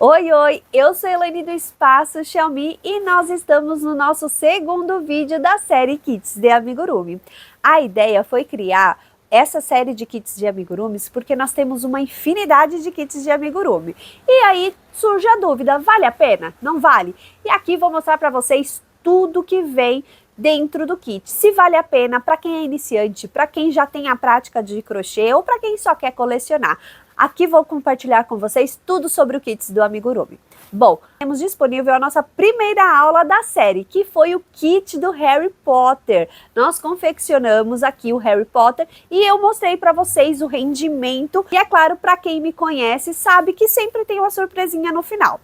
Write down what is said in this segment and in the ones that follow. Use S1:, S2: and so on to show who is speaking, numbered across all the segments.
S1: Oi, oi! Eu sou Elaine do Espaço Xiaomi e nós estamos no nosso segundo vídeo da série Kits de Amigurumi. A ideia foi criar essa série de kits de amigurumis porque nós temos uma infinidade de kits de amigurumi. E aí surge a dúvida, vale a pena? Não vale? E aqui vou mostrar para vocês tudo que vem dentro do kit, se vale a pena para quem é iniciante, para quem já tem a prática de crochê ou para quem só quer colecionar. Aqui vou compartilhar com vocês tudo sobre o kits do amigurumi. Bom, temos disponível a nossa primeira aula da série, que foi o kit do Harry Potter. Nós confeccionamos aqui o Harry Potter e eu mostrei para vocês o rendimento. E é claro, para quem me conhece sabe que sempre tem uma surpresinha no final.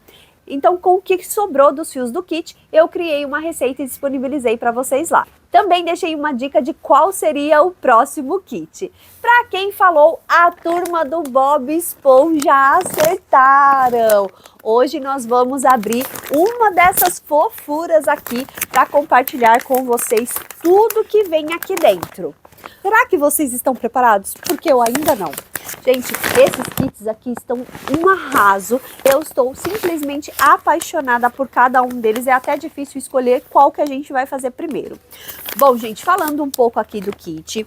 S1: Então, com o que sobrou dos fios do kit, eu criei uma receita e disponibilizei para vocês lá. Também deixei uma dica de qual seria o próximo kit. Para quem falou, a turma do Bob Esponja acertaram! Hoje nós vamos abrir uma dessas fofuras aqui para compartilhar com vocês tudo que vem aqui dentro. Será que vocês estão preparados? Porque eu ainda não. Gente, esses kits aqui estão um arraso. Eu estou simplesmente apaixonada por cada um deles. É até difícil escolher qual que a gente vai fazer primeiro. Bom, gente, falando um pouco aqui do kit,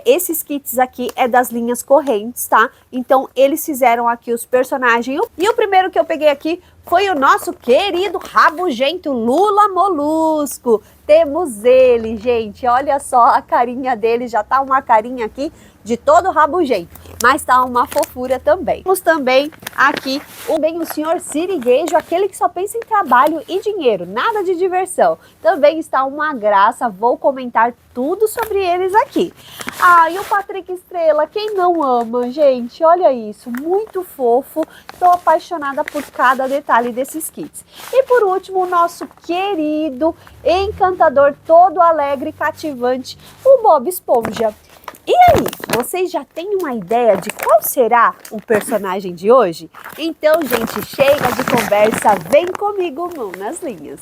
S1: esses kits aqui é das linhas correntes, tá? Então, eles fizeram aqui os personagens. E o primeiro que eu peguei aqui foi o nosso querido rabugento Lula Molusco. Temos ele, gente. Olha só a carinha dele. Já tá uma carinha aqui de todo rabugento, mas tá uma fofura também. Temos também aqui o senhor Sirigueijo, aquele que só pensa em trabalho e dinheiro, nada de diversão. Também está uma graça, vou comentar tudo sobre eles aqui. Ah, e o Patrick Estrela, quem não ama, gente? Olha isso, muito fofo. Estou apaixonada por cada detalhe desses kits. E por último, o nosso querido, encantador, todo alegre e cativante, o Bob Esponja. E aí, vocês já têm uma ideia de qual será o personagem de hoje? Então, gente, chega de conversa, vem comigo, mão nas linhas.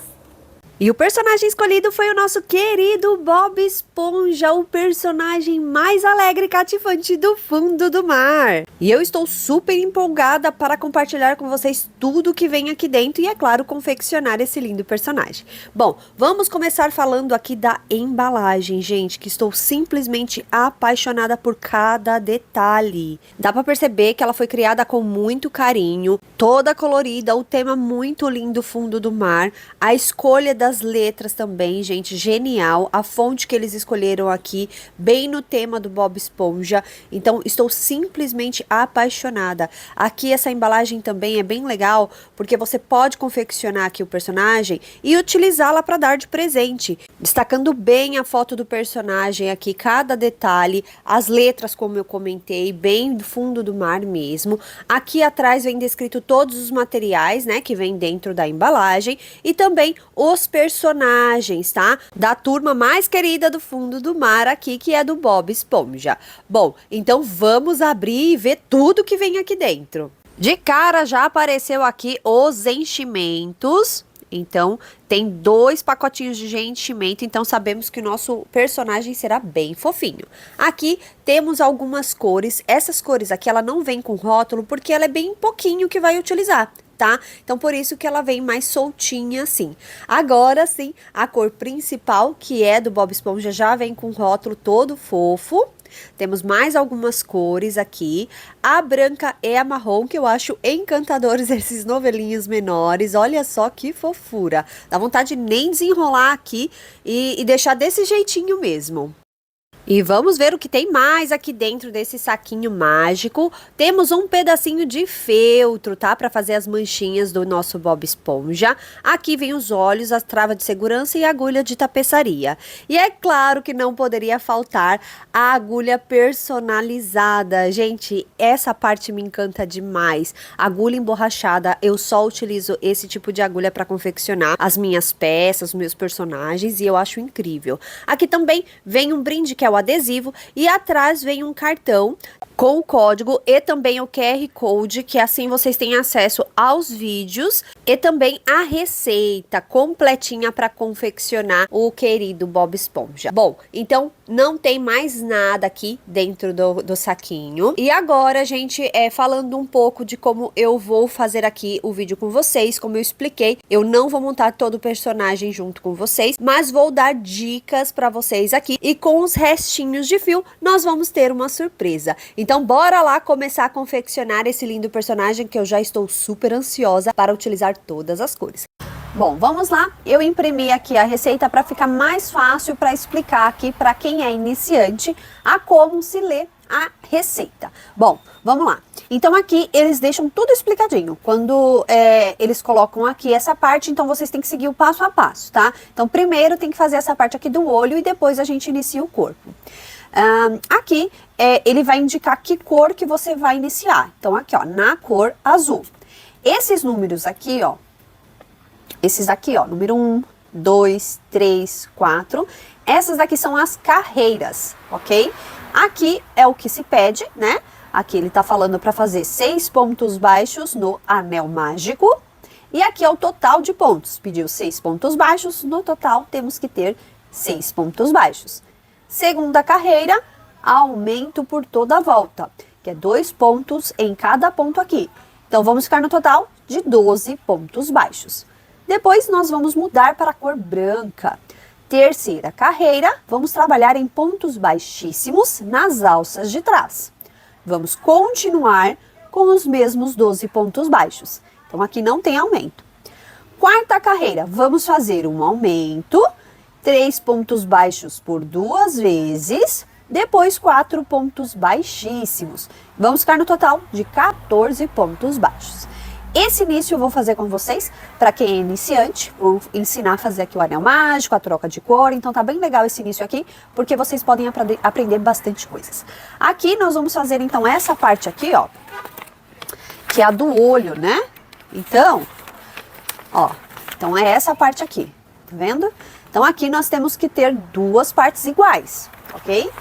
S1: E o personagem escolhido foi o nosso querido Bob Esponja, o personagem mais alegre e cativante do fundo do mar. E eu estou super empolgada para compartilhar com vocês tudo que vem aqui dentro e, é claro, confeccionar esse lindo personagem. Bom, vamos começar falando aqui da embalagem, gente, que estou simplesmente apaixonada por cada detalhe. Dá para perceber que ela foi criada com muito carinho, toda colorida, o tema muito lindo, fundo do mar, a escolha das letras também, gente, genial. A fonte que eles escolheram aqui, bem no tema do Bob Esponja. Então, estou simplesmente apaixonada. Aqui, essa embalagem também é bem legal, porque você pode confeccionar aqui o personagem e utilizá-la para dar de presente. Destacando bem a foto do personagem aqui, cada detalhe, as letras, como eu comentei, bem do fundo do mar mesmo. Aqui atrás vem descrito todos os materiais, né, que vem dentro da embalagem e também os personagens, tá? Da turma mais querida do fundo do mar aqui, que é do Bob Esponja. Bom, então vamos abrir e ver tudo que vem aqui dentro. De cara já apareceu aqui os enchimentos. Então, tem 2 pacotinhos de enchimento, então sabemos que o nosso personagem será bem fofinho. Aqui temos algumas cores. Essas cores aqui, ela não vem com rótulo, porque ela é bem pouquinho que vai utilizar, tá? Então, por isso que ela vem mais soltinha assim. Agora sim, a cor principal, que é do Bob Esponja, já vem com rótulo todo fofo. Temos mais algumas cores aqui. A branca e a marrom, que eu acho encantadores esses novelinhos menores. Olha só que fofura. Dá vontade de nem desenrolar aqui e deixar desse jeitinho mesmo. E vamos ver o que tem mais aqui dentro desse saquinho mágico. Temos um pedacinho de feltro, tá? Para fazer as manchinhas do nosso Bob Esponja. Aqui vem os olhos, a trava de segurança e a agulha de tapeçaria. E é claro que não poderia faltar a agulha personalizada. Gente, essa parte me encanta demais. Agulha emborrachada, eu só utilizo esse tipo de agulha para confeccionar as minhas peças, os meus personagens, e eu acho incrível. Aqui também vem um brinde que é o adesivo e atrás vem um cartão com o código e também o QR Code, que assim vocês têm acesso aos vídeos e também a receita completinha para confeccionar o querido Bob Esponja. Bom, então não tem mais nada aqui dentro do saquinho. E agora, gente, falando um pouco de como eu vou fazer aqui o vídeo com vocês, como eu expliquei, eu não vou montar todo o personagem junto com vocês, mas vou dar dicas pra vocês aqui, e com os restinhos de fio, nós vamos ter uma surpresa. Então, bora lá começar a confeccionar esse lindo personagem que eu já estou super ansiosa para utilizar todas as cores. Bom, vamos lá. Eu imprimi aqui a receita para ficar mais fácil para explicar aqui para quem é iniciante a como se lê a receita. Bom, vamos lá. Então aqui eles deixam tudo explicadinho. Quando eles colocam aqui essa parte, então vocês têm que seguir o passo a passo, tá? Então primeiro tem que fazer essa parte aqui do olho e depois a gente inicia o corpo. Aqui ele vai indicar que cor que você vai iniciar. Então aqui, ó, na cor azul. Esses números aqui, ó, esses daqui, ó, número 1, 2, 3, 4. Essas daqui são as carreiras, ok? Aqui é o que se pede, né? Aqui ele tá falando para fazer 6 pontos baixos no anel mágico. E aqui é o total de pontos. Pediu 6 pontos baixos, no total temos que ter 6 pontos baixos. Segunda carreira, aumento por toda a volta, que é 2 pontos em cada ponto aqui. Então vamos ficar no total de 12 pontos baixos. Depois nós vamos mudar para a cor branca. Terceira carreira, vamos trabalhar em pontos baixíssimos nas alças de trás. Vamos continuar com os mesmos 12 pontos baixos. Então aqui não tem aumento. Quarta carreira, vamos fazer um aumento, 3 pontos baixos por 2 vezes, depois 4 pontos baixíssimos. Vamos ficar no total de 14 pontos baixos. Esse início eu vou fazer com vocês, para quem é iniciante, vou ensinar a fazer aqui o anel mágico, a troca de cor, então tá bem legal esse início aqui, porque vocês podem aprender bastante coisas. Aqui nós vamos fazer então essa parte aqui, ó, que é a do olho, né? Então, ó, então é essa parte aqui, tá vendo? Então aqui nós temos que ter 2 partes iguais, ok?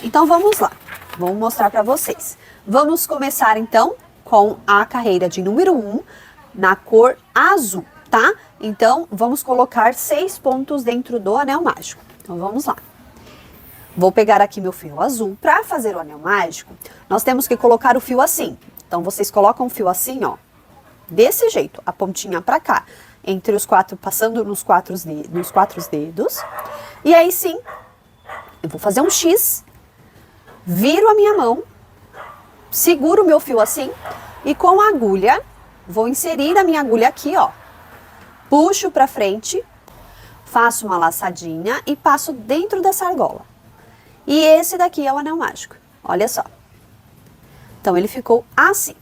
S1: Então vamos lá, vou mostrar para vocês. Vamos começar então com a carreira de número 1 na cor azul, tá? Então, vamos colocar 6 pontos dentro do anel mágico. Então, vamos lá. Vou pegar aqui meu fio azul. Para fazer o anel mágico, nós temos que colocar o fio assim. Então, vocês colocam o fio assim, ó, desse jeito, a pontinha para cá, entre os 4, passando nos 4 dedos. E aí sim, eu vou fazer um X, viro a minha mão, seguro o meu fio assim e com a agulha, vou inserir a minha agulha aqui, ó. Puxo pra frente, faço uma laçadinha e passo dentro dessa argola. E esse daqui é o anel mágico, olha só. Então ele ficou assim.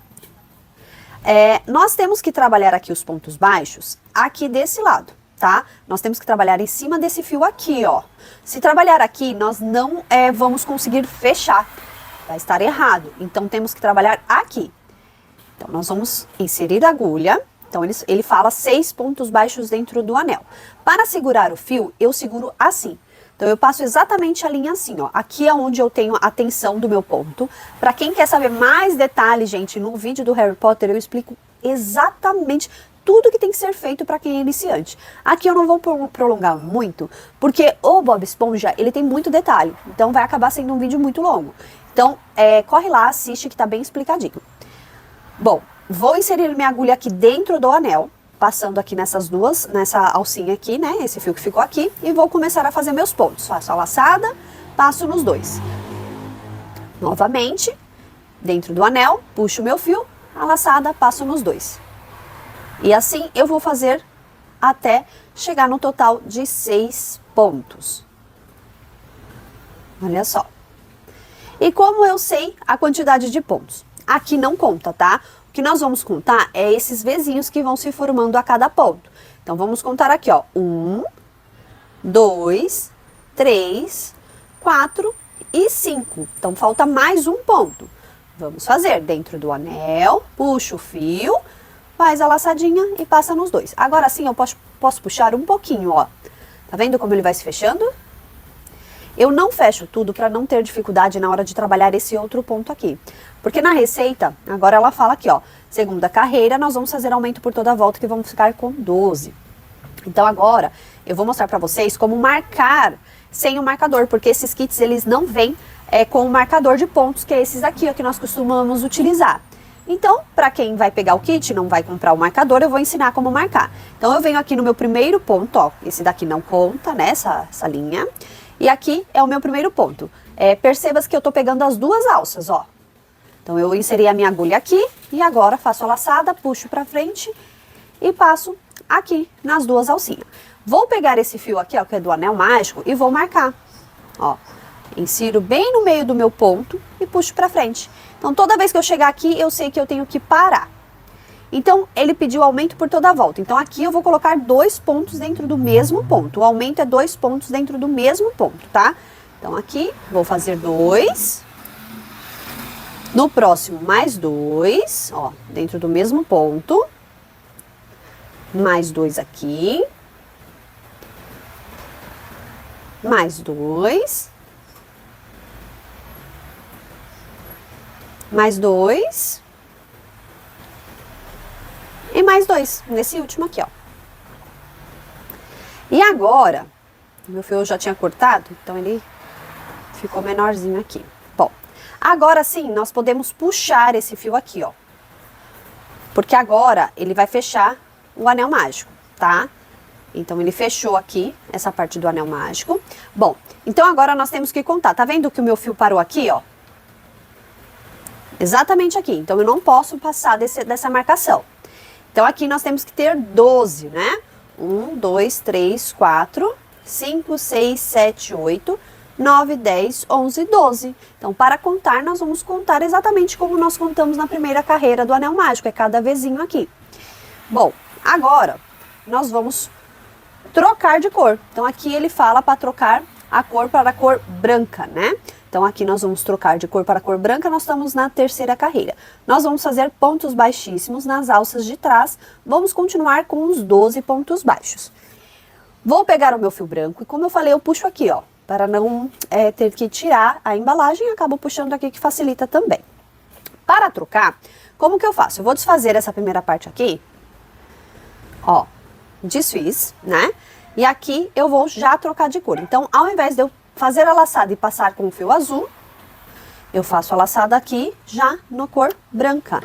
S1: Nós temos que trabalhar aqui os pontos baixos aqui desse lado, tá? Nós temos que trabalhar em cima desse fio aqui, ó. Se trabalhar aqui, nós não vamos conseguir fechar. Vai estar errado, então temos que trabalhar aqui. Então nós vamos inserir a agulha, então ele fala 6 pontos baixos dentro do anel. Para segurar o fio, eu seguro assim. Então eu passo exatamente a linha assim, ó. Aqui é onde eu tenho a tensão do meu ponto. Para quem quer saber mais detalhes, gente, no vídeo do Harry Potter eu explico exatamente tudo que tem que ser feito para quem é iniciante. Aqui eu não vou prolongar muito, porque o Bob Esponja, ele tem muito detalhe, então vai acabar sendo um vídeo muito longo. Então, corre lá, assiste que tá bem explicadinho. Bom, vou inserir minha agulha aqui dentro do anel, passando aqui nessa alcinha aqui, né, esse fio que ficou aqui, e vou começar a fazer meus pontos. Faço a laçada, passo nos 2. Novamente, dentro do anel, puxo meu fio, a laçada, passo nos 2. E assim eu vou fazer até chegar no total de 6 pontos. Olha só. E como eu sei a quantidade de pontos? Aqui não conta, tá? O que nós vamos contar é esses Vzinhos que vão se formando a cada ponto. Então, vamos contar aqui, ó. 1, 2, 3, 4 e 5. Então, falta mais um ponto. Vamos fazer dentro do anel, puxa o fio, faz a laçadinha e passa nos 2. Agora sim, eu posso puxar um pouquinho, ó. Tá vendo como ele vai se fechando? Eu não fecho tudo para não ter dificuldade na hora de trabalhar esse outro ponto aqui. Porque na receita, agora ela fala aqui, ó, segunda carreira, nós vamos fazer aumento por toda a volta que vamos ficar com 12. Então agora, eu vou mostrar para vocês como marcar sem o marcador, porque esses kits eles não vêm com o marcador de pontos, que é esses aqui, ó, que nós costumamos utilizar. Então, para quem vai pegar o kit, não vai comprar o marcador, eu vou ensinar como marcar. Então, eu venho aqui no meu primeiro ponto, ó, esse daqui não conta, né, essa linha. E aqui é o meu primeiro ponto. Perceba que eu tô pegando as duas alças, ó. Então, eu inseri a minha agulha aqui e agora faço a laçada, puxo pra frente e passo aqui nas duas alcinhas. Vou pegar esse fio aqui, ó, que é do anel mágico, e vou marcar, ó. Insiro bem no meio do meu ponto e puxo pra frente. Então, toda vez que eu chegar aqui, eu sei que eu tenho que parar. Então, ele pediu aumento por toda a volta. Então, aqui eu vou colocar 2 pontos dentro do mesmo ponto. O aumento é 2 pontos dentro do mesmo ponto, tá? Então, aqui, vou fazer 2. No próximo, mais 2, ó, dentro do mesmo ponto. Mais 2 aqui. Mais 2. Mais 2. E mais 2, nesse último aqui, ó. E agora, meu fio eu já tinha cortado, então ele ficou menorzinho aqui. Bom, agora sim, nós podemos puxar esse fio aqui, ó. Porque agora ele vai fechar o anel mágico, tá? Então, ele fechou aqui, essa parte do anel mágico. Bom, então agora nós temos que contar. Tá vendo que o meu fio parou aqui, ó? Exatamente aqui. Então, eu não posso passar dessa marcação. Então, aqui nós temos que ter 12, né? 1, 2, 3, 4, 5, 6, 7, 8, 9, 10, 11, 12. Então, para contar, nós vamos contar exatamente como nós contamos na primeira carreira do anel mágico. É cada vezinho aqui. Bom, agora nós vamos trocar de cor. Então, aqui ele fala para trocar a cor para a cor branca, né? Então, aqui nós vamos trocar de cor para a cor branca, nós estamos na terceira carreira. Nós vamos fazer pontos baixíssimos nas alças de trás, vamos continuar com os 12 pontos baixos. Vou pegar o meu fio branco e, como eu falei, eu puxo aqui, ó, para não ter que tirar a embalagem, acabo puxando aqui que facilita também. Para trocar, como que eu faço? Eu vou desfazer essa primeira parte aqui, ó, desfiz, né? E aqui eu vou já trocar de cor. Então, ao invés de eu fazer a laçada e passar com o fio azul, eu faço a laçada aqui já na cor branca.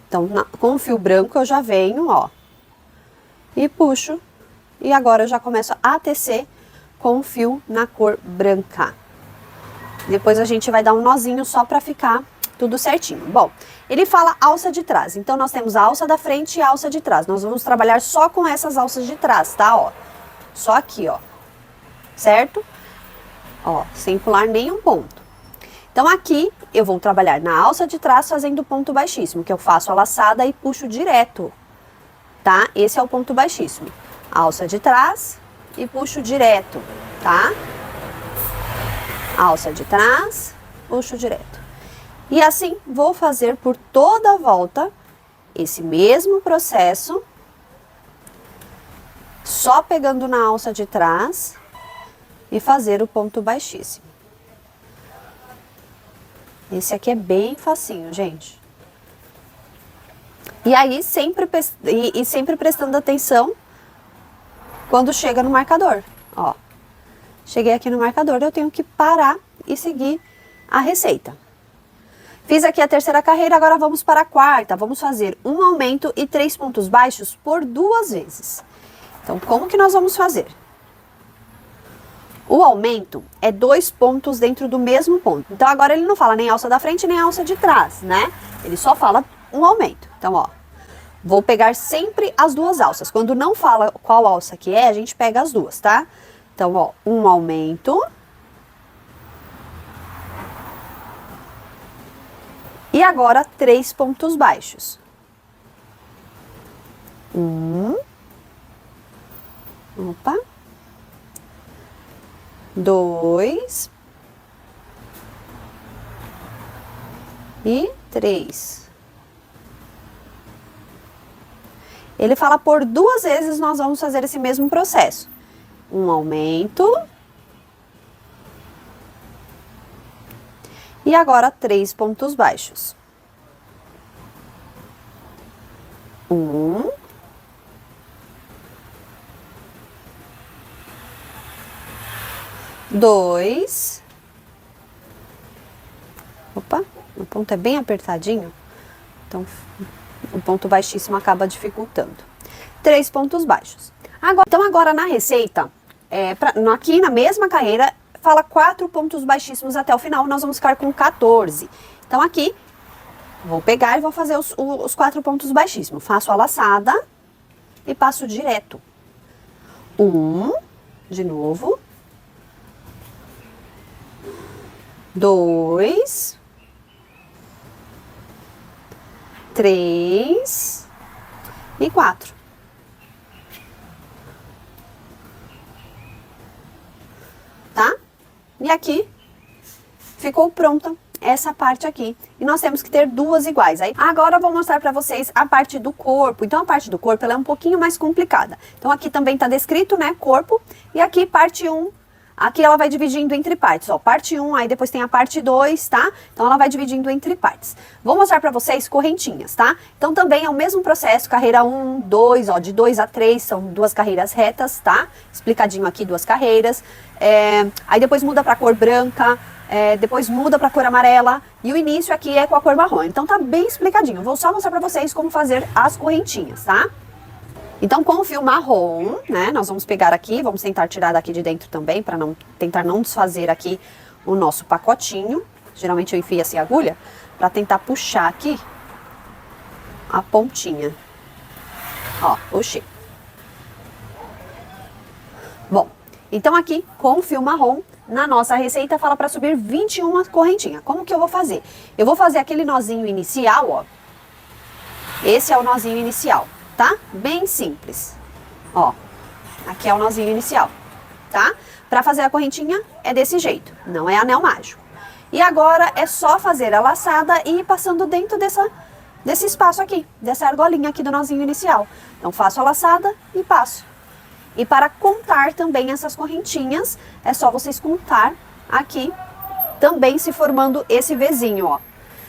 S1: Então, com o fio branco eu já venho, ó, e puxo. E agora eu já começo a tecer com o fio na cor branca. Depois a gente vai dar um nozinho só pra ficar tudo certinho. Bom, ele fala alça de trás. Então, nós temos a alça da frente e a alça de trás. Nós vamos trabalhar só com essas alças de trás, tá? Ó, só aqui, ó. Certo? Ó, sem pular nenhum ponto. Então, aqui eu vou trabalhar na alça de trás fazendo ponto baixíssimo, que eu faço a laçada e puxo direto, tá? Esse é o ponto baixíssimo. Alça de trás e puxo direto, tá? Alça de trás, puxo direto. E assim vou fazer por toda a volta esse mesmo processo, só pegando na alça de trás e fazer o ponto baixíssimo. Esse aqui é bem facinho, gente. E aí, sempre prestando atenção quando chega no marcador. Ó, cheguei aqui no marcador, eu tenho que parar e seguir a receita. Fiz aqui a terceira carreira, agora vamos para a quarta. Vamos fazer um aumento e 3 pontos baixos por 2 vezes. Então, como que nós vamos fazer? O aumento é 2 pontos dentro do mesmo ponto. Então, agora ele não fala nem alça da frente, nem alça de trás, né? Ele só fala um aumento. Então, ó, vou pegar sempre as duas alças. Quando não fala qual alça que é, a gente pega as duas, tá? Então, ó, um aumento. E agora, 3 pontos baixos. 1. Opa. 2 e 3. Ele fala por 2 vezes nós vamos fazer esse mesmo processo. Um aumento. E agora 3 pontos baixos. 1. 2. Opa, o ponto é bem apertadinho, então o ponto baixíssimo acaba dificultando. 3 pontos baixos. Agora na receita, aqui na mesma carreira, fala 4 pontos baixíssimos até o final, nós vamos ficar com 14. Então aqui, vou pegar e vou fazer os 4 pontos baixíssimos. Faço a laçada e passo direto. 1, de novo. 2, 3 e 4. Tá? E aqui ficou pronta essa parte aqui. E nós temos que ter 2 iguais. Aí, agora eu vou mostrar pra vocês a parte do corpo. Então, a parte do corpo ela é um pouquinho mais complicada. Então, aqui também tá descrito, né, corpo. E aqui, parte 1. Aqui ela vai dividindo entre partes, ó, parte 1, aí depois tem a parte 2, tá? Então ela vai dividindo entre partes. Vou mostrar pra vocês correntinhas, tá? Então também é o mesmo processo, carreira 1, 2, ó, de 2 a 3, são 2 carreiras retas, tá? Explicadinho aqui, 2 carreiras. Aí depois muda pra cor branca, depois muda pra cor amarela, e o início aqui é com a cor marrom. Então tá bem explicadinho, vou só mostrar pra vocês como fazer as correntinhas, tá? Então, com o fio marrom, né, nós vamos pegar aqui, vamos tentar tirar daqui de dentro também, para tentar não desfazer aqui o nosso pacotinho. Geralmente eu enfio assim a agulha, para tentar puxar aqui a pontinha. Ó, puxei. Bom, então aqui, com o fio marrom, na nossa receita fala para subir 21 correntinhas. Como que eu vou fazer? Eu vou fazer aquele nozinho inicial, ó. Esse é o nozinho inicial. Tá? Bem simples. Ó, aqui é o nozinho inicial, tá? Pra fazer a correntinha é desse jeito, não é anel mágico. E agora é só fazer a laçada e ir passando dentro desse espaço aqui, dessa argolinha aqui do nozinho inicial. Então faço a laçada e passo. E para contar também essas correntinhas, é só vocês contar aqui, também se formando esse Vzinho, ó.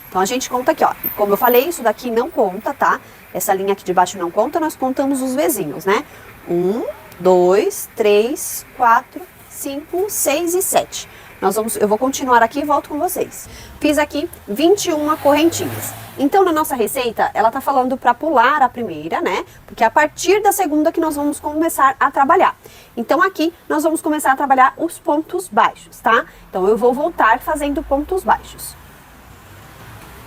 S1: Então a gente conta aqui, ó, como eu falei, isso daqui não conta, tá? Essa linha aqui de baixo não conta, nós contamos os Vzinhos, né? 1, 2, 3, 4, 5, 6 e 7. Eu vou continuar aqui e volto com vocês. Fiz aqui 21 correntinhas. Então, na nossa receita, ela tá falando para pular a primeira, né? Porque é a partir da segunda que nós vamos começar a trabalhar. Então, aqui, nós vamos começar a trabalhar os pontos baixos, tá? Então, eu vou voltar fazendo pontos baixos.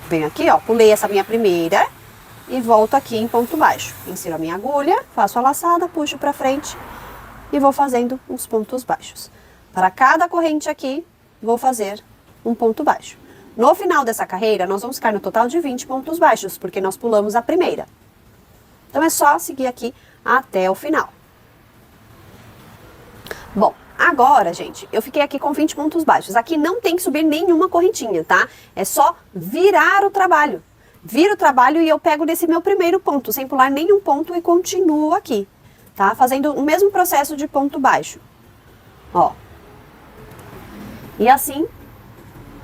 S1: Venho aqui, ó, pulei essa minha primeira e volto aqui em ponto baixo. Insiro a minha agulha, faço a laçada, puxo pra frente e vou fazendo uns pontos baixos. Para cada corrente aqui, vou fazer um ponto baixo. No final dessa carreira, nós vamos ficar no total de 20 pontos baixos, porque nós pulamos a primeira. Então, é só seguir aqui até o final. Bom, agora, gente, eu fiquei aqui com 20 pontos baixos. Aqui não tem que subir nenhuma correntinha, tá? É só virar o trabalho. Viro o trabalho e eu pego nesse meu primeiro ponto, sem pular nenhum ponto e continuo aqui, tá? Fazendo o mesmo processo de ponto baixo. Ó. E assim,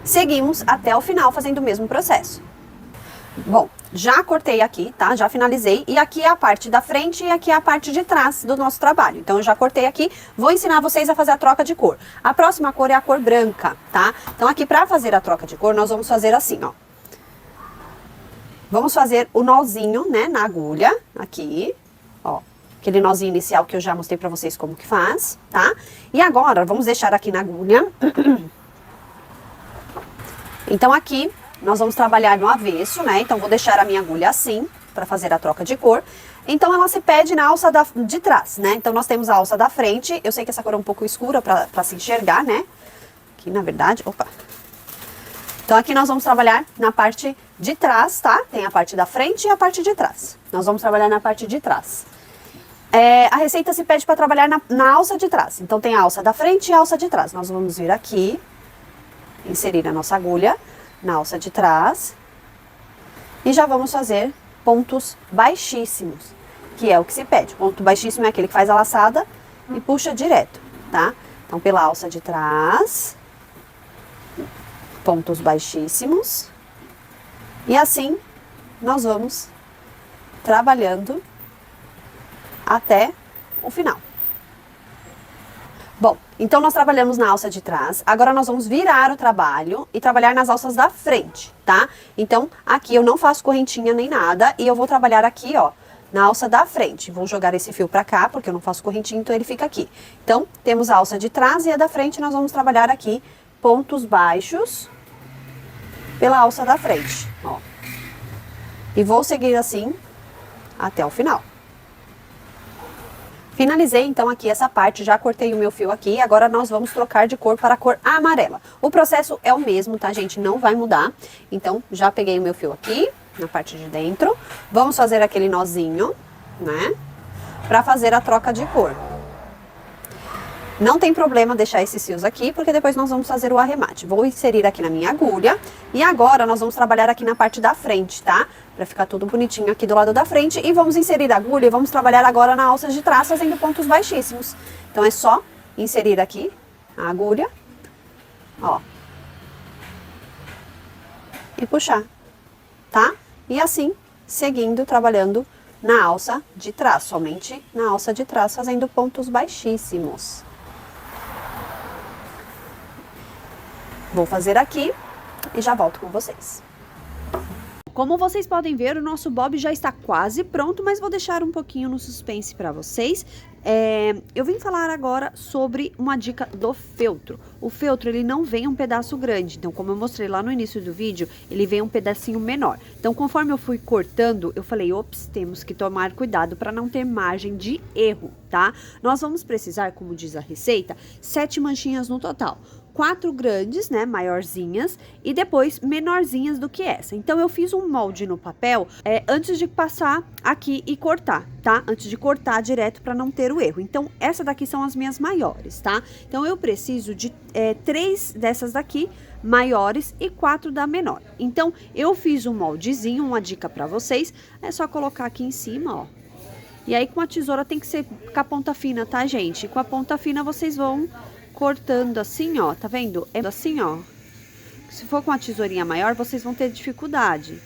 S1: seguimos até o final fazendo o mesmo processo. Bom, já cortei aqui, tá? Já finalizei. E aqui é a parte da frente e aqui é a parte de trás do nosso trabalho. Então, eu já cortei aqui. Vou ensinar vocês a fazer a troca de cor. A próxima cor é a cor branca, tá? Então, aqui pra fazer a troca de cor, nós vamos fazer assim, ó. Vamos fazer o nozinho, né, na agulha, aqui, ó. Aquele nozinho inicial que eu já mostrei pra vocês como que faz, tá? E agora, vamos deixar aqui na agulha. Então, aqui, nós vamos trabalhar no avesso, né? Então, vou deixar a minha agulha assim, pra fazer a troca de cor. Então, ela se pede na alça de trás, né? Então, nós temos a alça da frente. Eu sei que essa cor é um pouco escura pra se enxergar, né? Aqui, na verdade, opa. Então, aqui nós vamos trabalhar na parte de trás, tá? Tem a parte da frente e a parte de trás. Nós vamos trabalhar na parte de trás. A receita se pede para trabalhar na alça de trás. Então, tem a alça da frente e a alça de trás. Nós vamos vir aqui, inserir a nossa agulha na alça de trás. E já vamos fazer pontos baixíssimos, que é o que se pede. Ponto baixíssimo é aquele que faz a laçada e puxa direto, tá? Então, pela alça de trás, pontos baixíssimos. E assim, nós vamos trabalhando até o final. Bom, então nós trabalhamos na alça de trás, agora nós vamos virar o trabalho e trabalhar nas alças da frente, tá? Então, aqui eu não faço correntinha nem nada e eu vou trabalhar aqui, ó, na alça da frente. Vou jogar esse fio pra cá, porque eu não faço correntinha, então ele fica aqui. Então, temos a alça de trás e a da frente, nós vamos trabalhar aqui pontos baixos pela alça da frente, ó. E vou seguir assim até o final. Finalizei então aqui essa parte, já cortei o meu fio aqui, agora nós vamos trocar de cor para a cor amarela. O processo é o mesmo, tá, gente? Não vai mudar. Então, já peguei o meu fio aqui, na parte de dentro. Vamos fazer aquele nozinho, né? Para fazer a troca de cor. Não tem problema deixar esses fios aqui, porque depois nós vamos fazer o arremate. Vou inserir aqui na minha agulha. E agora nós vamos trabalhar aqui na parte da frente, tá? Pra ficar tudo bonitinho aqui do lado da frente. E vamos inserir a agulha e vamos trabalhar agora na alça de trás, fazendo pontos baixíssimos. Então é só inserir aqui a agulha, ó. E puxar, tá? E assim, seguindo, trabalhando na alça de trás, somente na alça de trás, fazendo pontos baixíssimos. Vou fazer aqui e já volto com vocês. Como vocês podem ver, o nosso bob já está quase pronto, mas vou deixar um pouquinho no suspense para vocês. Eu vim falar agora sobre uma dica do feltro. O feltro, ele não vem um pedaço grande, então como eu mostrei lá no início do vídeo, ele vem um pedacinho menor. Então conforme eu fui cortando, eu falei, ops, temos que tomar cuidado para não ter margem de erro, tá? Nós vamos precisar, como diz a receita, 7 manchinhas no total. 4 grandes, né, maiorzinhas, e depois menorzinhas do que essa. Então, eu fiz um molde no papel antes de passar aqui e cortar, tá? Antes de cortar direto para não ter o erro. Então, essa daqui são as minhas maiores, tá? Então, eu preciso de 3 dessas daqui maiores e 4 da menor. Então, eu fiz um moldezinho, uma dica para vocês, é só colocar aqui em cima, ó. E aí, com a tesoura tem que ser com a ponta fina, tá, gente? Com a ponta fina, vocês vão cortando assim, ó, tá vendo? É assim, ó. Se for com a tesourinha maior, vocês vão ter dificuldade.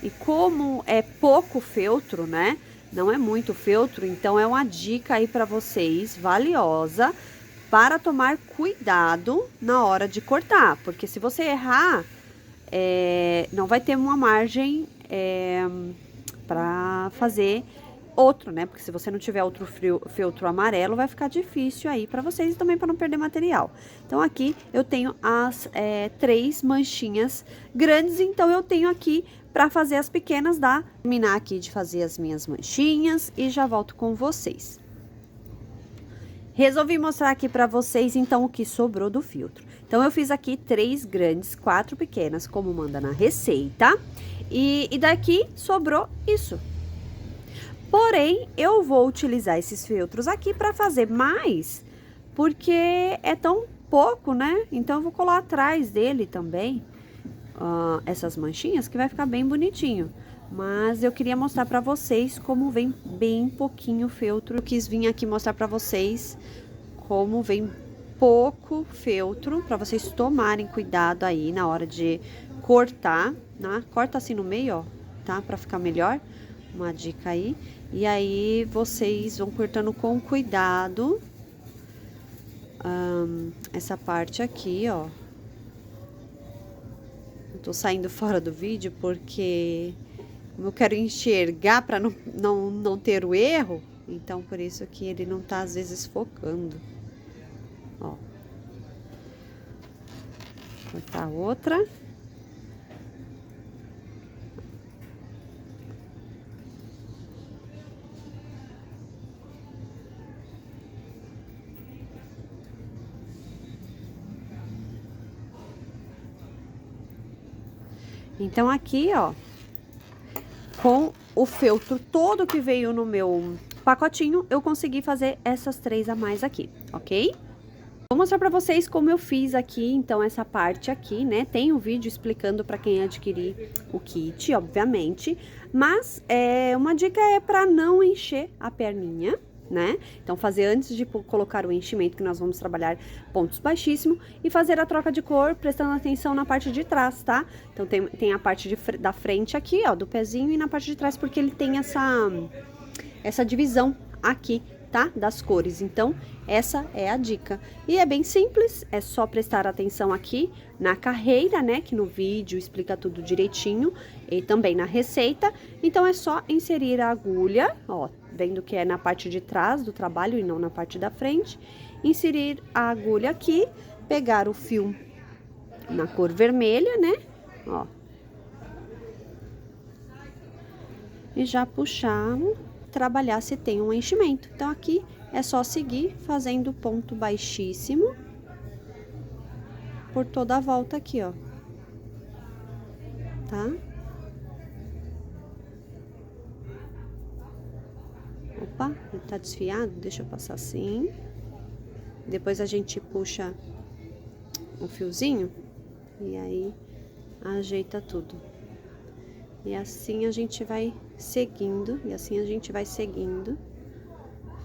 S1: E como é pouco feltro, né? Não é muito feltro, então é uma dica aí pra vocês, valiosa, para tomar cuidado na hora de cortar. Porque se você errar, não vai ter uma margem pra fazer outro, né? Porque se você não tiver outro feltro amarelo, vai ficar difícil aí pra vocês e também para não perder material. Então, aqui eu tenho as 3 manchinhas grandes, então eu tenho aqui para fazer as pequenas, terminar aqui de fazer as minhas manchinhas e já volto com vocês. Resolvi mostrar aqui para vocês, então, o que sobrou do filtro. Então, eu fiz aqui 3 grandes, 4 pequenas, como manda na receita, e daqui sobrou isso. Porém, eu vou utilizar esses feltros aqui para fazer mais, porque é tão pouco, né? Então, eu vou colar atrás dele também, essas manchinhas, que vai ficar bem bonitinho. Mas eu queria mostrar para vocês como vem bem pouquinho feltro. Eu quis vir aqui mostrar para vocês como vem pouco feltro, para vocês tomarem cuidado aí na hora de cortar, né? Corta assim no meio, ó, tá? Para ficar melhor. Uma dica aí. E aí, vocês vão cortando com cuidado essa parte aqui, ó. Eu tô saindo fora do vídeo porque eu quero enxergar para não ter o erro. Então, por isso que ele não tá, às vezes, focando. Ó. Vou cortar outra. Então, aqui, ó, com o feltro todo que veio no meu pacotinho, eu consegui fazer essas 3 a mais aqui, ok? Vou mostrar pra vocês como eu fiz aqui, então, essa parte aqui, né? Tem um vídeo explicando pra quem adquirir o kit, obviamente. Mas, uma dica é pra não encher a perninha, né? Então, fazer antes de colocar o enchimento, que nós vamos trabalhar pontos baixíssimos, e fazer a troca de cor, prestando atenção na parte de trás, tá? Então, tem a parte da frente aqui, ó, do pezinho, e na parte de trás, porque ele tem essa divisão aqui tá? Das cores. Então, essa é a dica. E é bem simples, é só prestar atenção aqui na carreira, né? Que no vídeo explica tudo direitinho, e também na receita. Então, é só inserir a agulha, ó, vendo que é na parte de trás do trabalho e não na parte da frente. Inserir a agulha aqui, pegar o fio na cor vermelha, né? Ó. E já puxar, trabalhar se tem um enchimento. Então, aqui é só seguir fazendo ponto baixíssimo por toda a volta aqui, ó. Tá? Opa, ele tá desfiado, deixa eu passar assim. Depois a gente puxa um fiozinho e aí ajeita tudo. E assim a gente vai seguindo,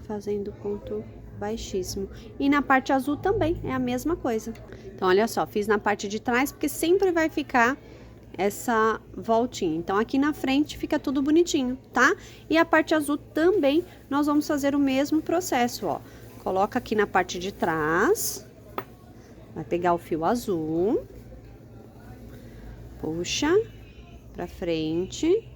S1: fazendo ponto baixíssimo. E na parte azul também é a mesma coisa. Então, olha só, fiz na parte de trás, porque sempre vai ficar essa voltinha. Então, aqui na frente fica tudo bonitinho, tá? E a parte azul também, nós vamos fazer o mesmo processo, ó. Coloca aqui na parte de trás, vai pegar o fio azul, puxa pra frente.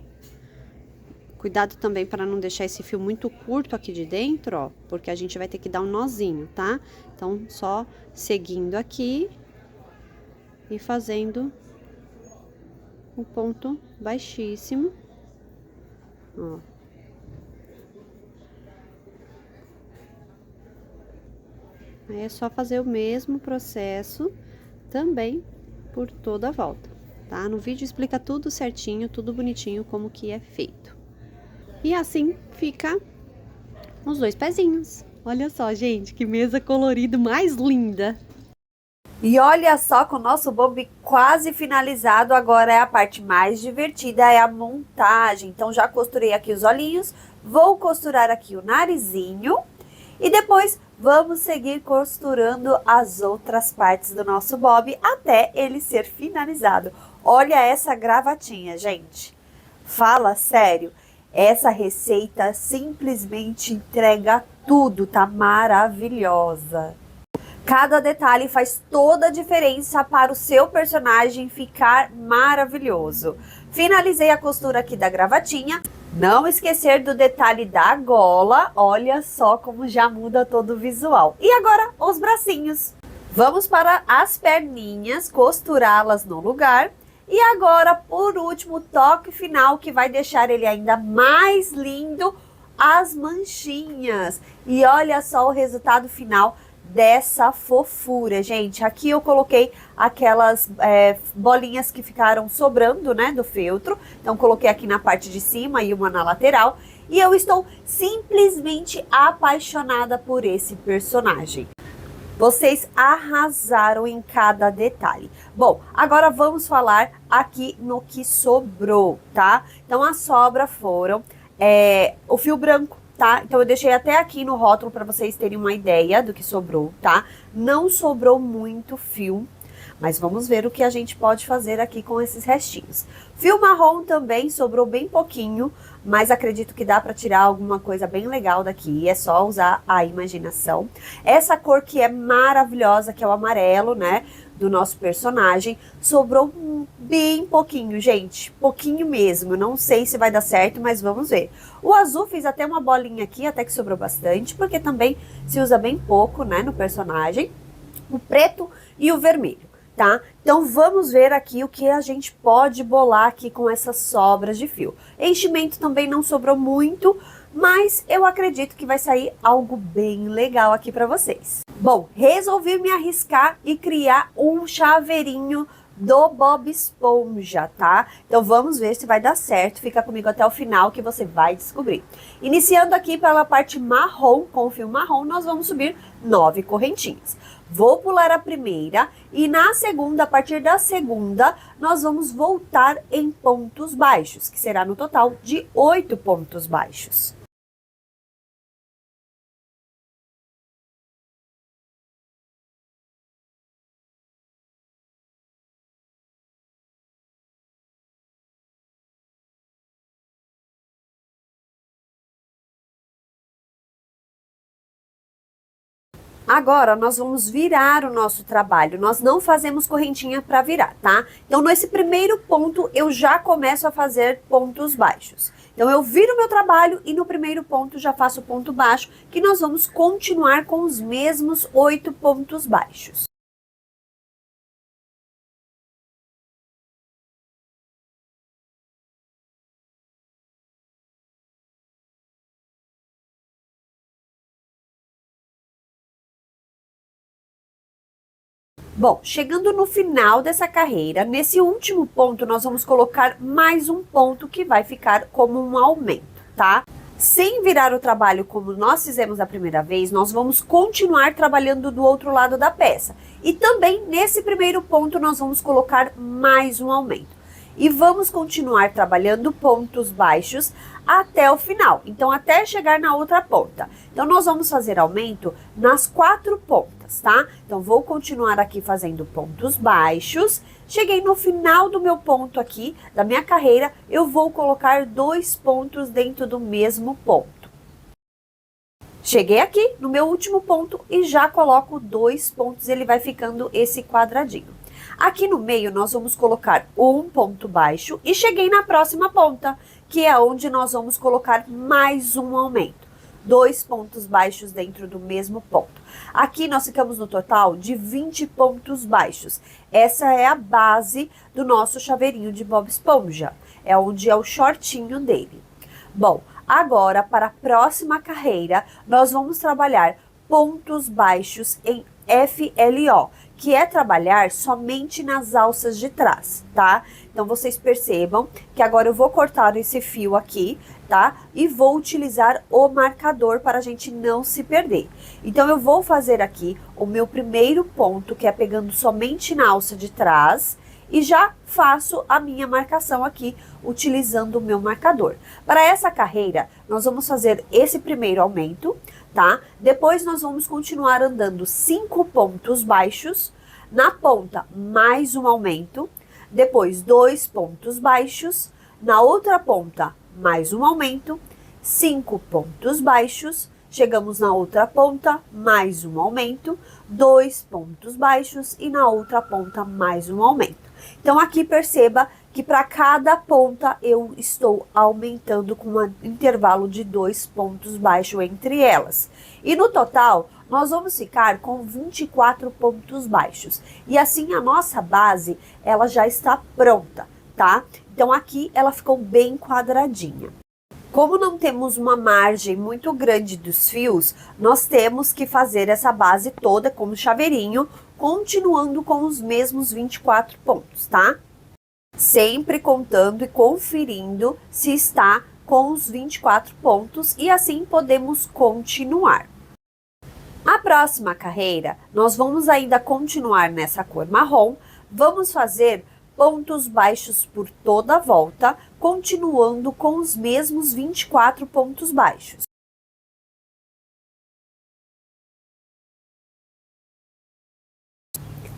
S1: Cuidado também para não deixar esse fio muito curto aqui de dentro, ó, porque a gente vai ter que dar um nozinho, tá? Então, só seguindo aqui e fazendo um ponto baixíssimo, ó. Aí é só fazer o mesmo processo também por toda a volta, tá? No vídeo explica tudo certinho, tudo bonitinho, como que é feito. E assim fica os dois pezinhos. Olha só, gente, que mesa colorida mais linda! E olha só, com o nosso bob quase finalizado, agora é a parte mais divertida, é a montagem. Então, já costurei aqui os olhinhos, vou costurar aqui o narizinho e depois vamos seguir costurando as outras partes do nosso bob até ele ser finalizado. Olha essa gravatinha, gente. Fala sério. Essa receita simplesmente entrega tudo, tá maravilhosa. Cada detalhe faz toda a diferença para o seu personagem ficar maravilhoso. Finalizei a costura aqui da gravatinha. Não esquecer do detalhe da gola. Olha só como já muda todo o visual. E agora os bracinhos. Vamos para as perninhas, costurá-las no lugar. E agora, por último, o toque final que vai deixar ele ainda mais lindo, as manchinhas. E olha só o resultado final dessa fofura, gente. Aqui eu coloquei aquelas bolinhas que ficaram sobrando, né, do feltro. Então, coloquei aqui na parte de cima e uma na lateral. E eu estou simplesmente apaixonada por esse personagem. Vocês arrasaram em cada detalhe. Bom, agora vamos falar aqui no que sobrou, tá? Então, a sobra foram o fio branco, tá? Então, eu deixei até aqui no rótulo para vocês terem uma ideia do que sobrou, tá? Não sobrou muito fio, mas vamos ver o que a gente pode fazer aqui com esses restinhos. Fio marrom também sobrou bem pouquinho, mas acredito que dá para tirar alguma coisa bem legal daqui, é só usar a imaginação. Essa cor que é maravilhosa, que é o amarelo, né, do nosso personagem, sobrou bem pouquinho, gente, pouquinho mesmo, não sei se vai dar certo, mas vamos ver. O azul fiz até uma bolinha aqui, até que sobrou bastante, porque também se usa bem pouco, né, no personagem. O preto e o vermelho. Tá? Então, vamos ver aqui o que a gente pode bolar aqui com essas sobras de fio. Enchimento também não sobrou muito, mas eu acredito que vai sair algo bem legal aqui para vocês. Bom, resolvi me arriscar e criar um chaveirinho do Bob Esponja, tá? Então, vamos ver se vai dar certo. Fica comigo até o final que você vai descobrir. Iniciando aqui pela parte marrom, com o fio marrom, nós vamos subir 9 correntinhas. Vou pular a primeira e na segunda, a partir da segunda, nós vamos voltar em pontos baixos, que será no total de 8 pontos baixos. Agora, nós vamos virar o nosso trabalho. Nós não fazemos correntinha para virar, tá? Então, nesse primeiro ponto, eu já começo a fazer pontos baixos. Então, eu viro o meu trabalho e no primeiro ponto já faço ponto baixo, que nós vamos continuar com os mesmos 8 pontos baixos. Bom, chegando no final dessa carreira, nesse último ponto, nós vamos colocar mais um ponto que vai ficar como um aumento, tá? Sem virar o trabalho como nós fizemos a primeira vez, nós vamos continuar trabalhando do outro lado da peça. E também, nesse primeiro ponto, nós vamos colocar mais um aumento. E vamos continuar trabalhando pontos baixos até o final, então até chegar na outra ponta. Então, nós vamos fazer aumento nas 4 pontas, tá? Então, vou continuar aqui fazendo pontos baixos. Cheguei no final do meu ponto aqui, da minha carreira, eu vou colocar 2 pontos dentro do mesmo ponto. Cheguei aqui no meu último ponto e já coloco 2 pontos, ele vai ficando esse quadradinho. Aqui no meio, nós vamos colocar um ponto baixo e cheguei na próxima ponta, que é onde nós vamos colocar mais um aumento. 2 pontos baixos dentro do mesmo ponto. Aqui nós ficamos no total de 20 pontos baixos. Essa é a base do nosso chaveirinho de Bob Esponja. É onde é o shortinho dele. Bom, agora para a próxima carreira, nós vamos trabalhar pontos baixos em FLO, que é trabalhar somente nas alças de trás, tá? Então, vocês percebam que agora eu vou cortar esse fio aqui, tá? E vou utilizar o marcador para a gente não se perder. Então, eu vou fazer aqui o meu primeiro ponto, que é pegando somente na alça de trás, e já faço a minha marcação aqui, utilizando o meu marcador. Para essa carreira, nós vamos fazer esse primeiro aumento, tá? Depois nós vamos continuar andando 5 pontos baixos, na ponta mais um aumento, depois 2 pontos baixos, na outra ponta mais um aumento, 5 pontos baixos, chegamos na outra ponta, mais um aumento, 2 pontos baixos e na outra ponta mais um aumento. Então, aqui perceba que para cada ponta eu estou aumentando com um intervalo de 2 pontos baixos entre elas. E no total, nós vamos ficar com 24 pontos baixos. E assim a nossa base, ela já está pronta, tá? Então, aqui ela ficou bem quadradinha. Como não temos uma margem muito grande dos fios, nós temos que fazer essa base toda como chaveirinho, continuando com os mesmos 24 pontos, tá? Sempre contando e conferindo se está com os 24 pontos e assim podemos continuar. A próxima carreira, nós vamos ainda continuar nessa cor marrom, vamos fazer pontos baixos por toda a volta, continuando com os mesmos 24 pontos baixos.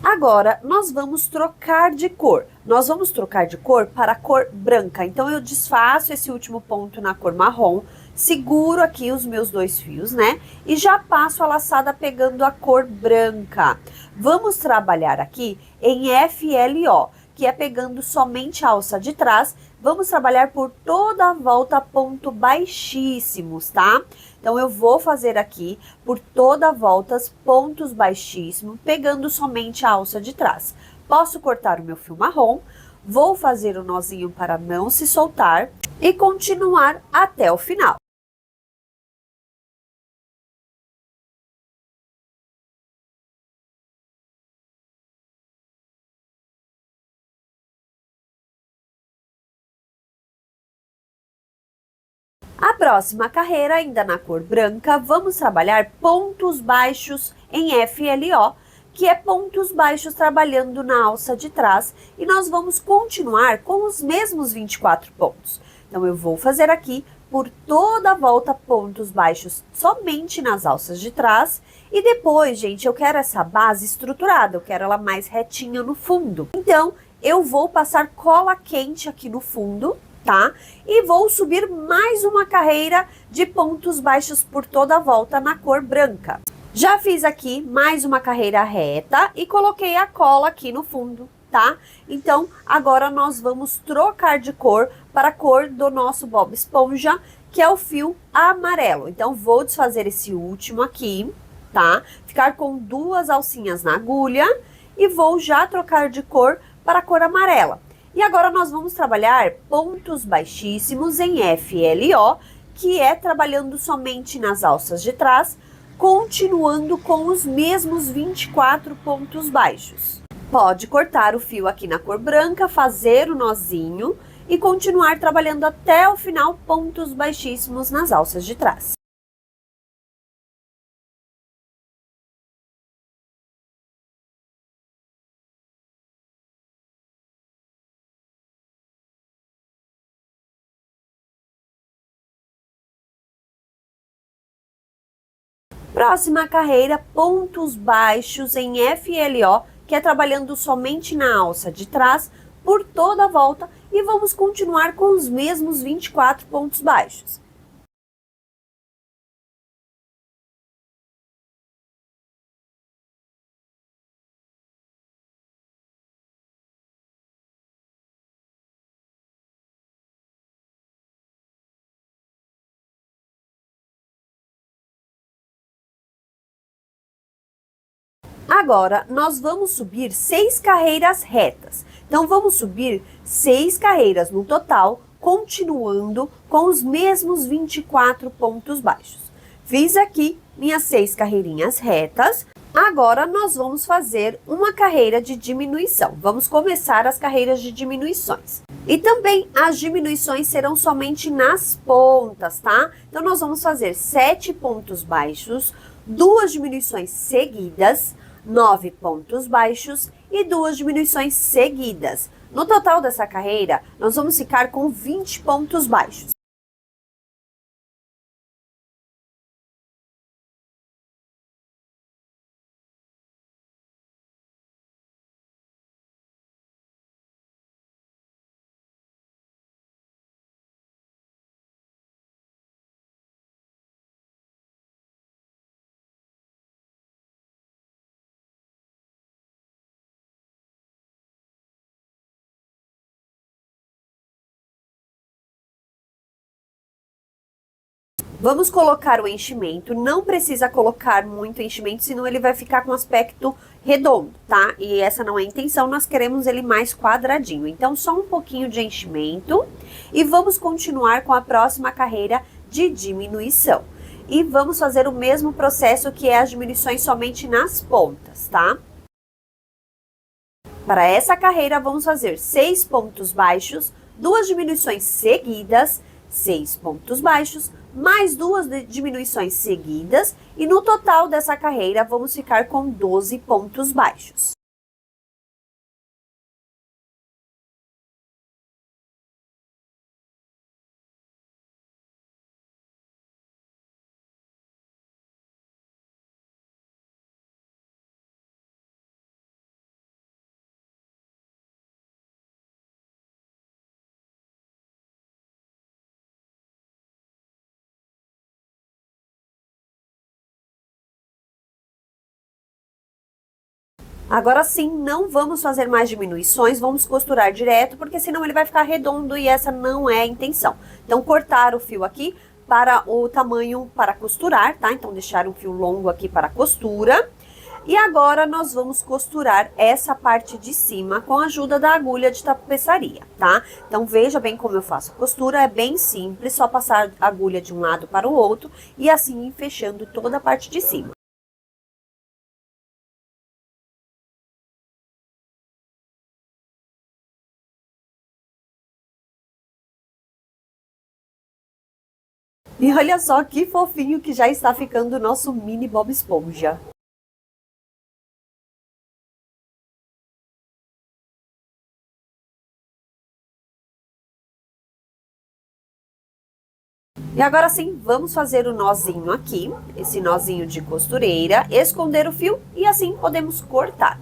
S1: Agora, nós vamos trocar de cor. Nós vamos trocar de cor para a cor branca. Então, eu desfaço esse último ponto na cor marrom, seguro aqui os meus 2 fios, né? E já passo a laçada pegando a cor branca. Vamos trabalhar aqui em FLO, que é pegando somente a alça de trás. Vamos trabalhar por toda a volta ponto baixíssimos, tá? Então, eu vou fazer aqui por toda a volta pontos baixíssimos, pegando somente a alça de trás. Posso cortar o meu fio marrom, vou fazer o nozinho para não se soltar e continuar até o final. A próxima carreira, ainda na cor branca, vamos trabalhar pontos baixos em FLO, que é pontos baixos trabalhando na alça de trás, e nós vamos continuar com os mesmos 24 pontos. Então, eu vou fazer aqui por toda a volta pontos baixos somente nas alças de trás, e depois, gente, eu quero essa base estruturada, eu quero ela mais retinha no fundo. Então, eu vou passar cola quente aqui no fundo, tá? E vou subir mais uma carreira de pontos baixos por toda a volta na cor branca. Já fiz aqui mais uma carreira reta e coloquei a cola aqui no fundo, tá? Então, agora nós vamos trocar de cor para a cor do nosso Bob Esponja, que é o fio amarelo. Então, vou desfazer esse último aqui, tá? Ficar com duas alcinhas na agulha e vou já trocar de cor para a cor amarela. E agora nós vamos trabalhar pontos baixíssimos em FLO, que é trabalhando somente nas alças de trás, continuando com os mesmos 24 pontos baixos. Pode cortar o fio aqui na cor branca, fazer o nozinho e continuar trabalhando até o final pontos baixíssimos nas alças de trás. Próxima carreira, pontos baixos em FLO, que é trabalhando somente na alça de trás por toda a volta e vamos continuar com os mesmos 24 pontos baixos. Agora, nós vamos subir 6 carreiras retas. Então, vamos subir 6 carreiras no total, continuando com os mesmos 24 pontos baixos. Fiz aqui minhas 6 carreirinhas retas. Agora, nós vamos fazer uma carreira de diminuição. Vamos começar as carreiras de diminuições. E também as diminuições serão somente nas pontas, tá? Então, nós vamos fazer 7 pontos baixos, 2 diminuições seguidas, 9 pontos baixos e 2 diminuições seguidas. No total dessa carreira, nós vamos ficar com 20 pontos baixos. Vamos colocar o enchimento, não precisa colocar muito enchimento, senão ele vai ficar com aspecto redondo, tá? E essa não é a intenção, nós queremos ele mais quadradinho. Então, só um pouquinho de enchimento e vamos continuar com a próxima carreira de diminuição. E vamos fazer o mesmo processo que é as diminuições somente nas pontas, tá? Para essa carreira, vamos fazer 6 pontos baixos, 2 diminuições seguidas, 6 pontos baixos, mais 2 diminuições seguidas, e no total dessa carreira, vamos ficar com 12 pontos baixos. Agora sim, não vamos fazer mais diminuições, vamos costurar direto, porque senão ele vai ficar redondo e essa não é a intenção. Então, cortar o fio aqui para o tamanho para costurar, tá? Então, deixar um fio longo aqui para costura. E agora, nós vamos costurar essa parte de cima com a ajuda da agulha de tapeçaria, tá? Então, veja bem como eu faço a costura, é bem simples, só passar a agulha de um lado para o outro e assim ir fechando toda a parte de cima. E olha só que fofinho que já está ficando o nosso mini Bob Esponja. E agora sim, vamos fazer o nozinho aqui, esse nozinho de costureira, esconder o fio e assim podemos cortar.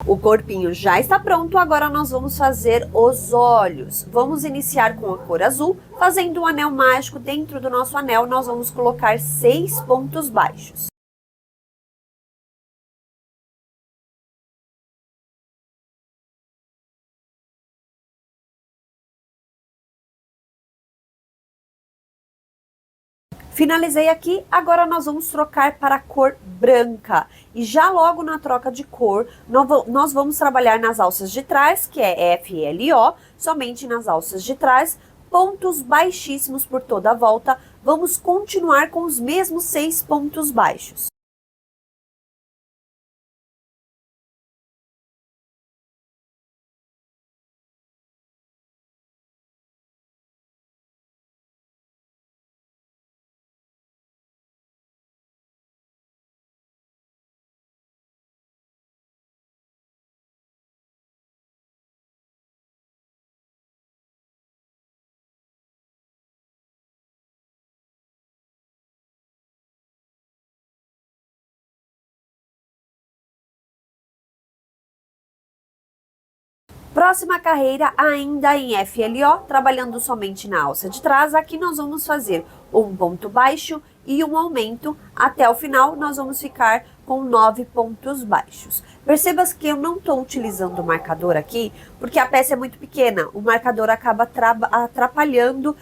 S1: O corpinho já está pronto, agora nós vamos fazer os olhos. Vamos iniciar com a cor azul, fazendo um anel mágico. Dentro do nosso anel, nós vamos colocar 6 pontos baixos. Finalizei aqui, agora nós vamos trocar para a cor branca. E já logo na troca de cor, nós vamos trabalhar nas alças de trás, que é F, L e O, somente nas alças de trás, pontos baixíssimos por toda a volta. Vamos continuar com os mesmos 6 pontos baixos. Próxima carreira, ainda em FLO, trabalhando somente na alça de trás. Aqui nós vamos fazer um ponto baixo e um aumento. Até o final, nós vamos ficar com 9 pontos baixos. Perceba que eu não estou utilizando o marcador aqui, porque a peça é muito pequena. O marcador acaba atrapalhando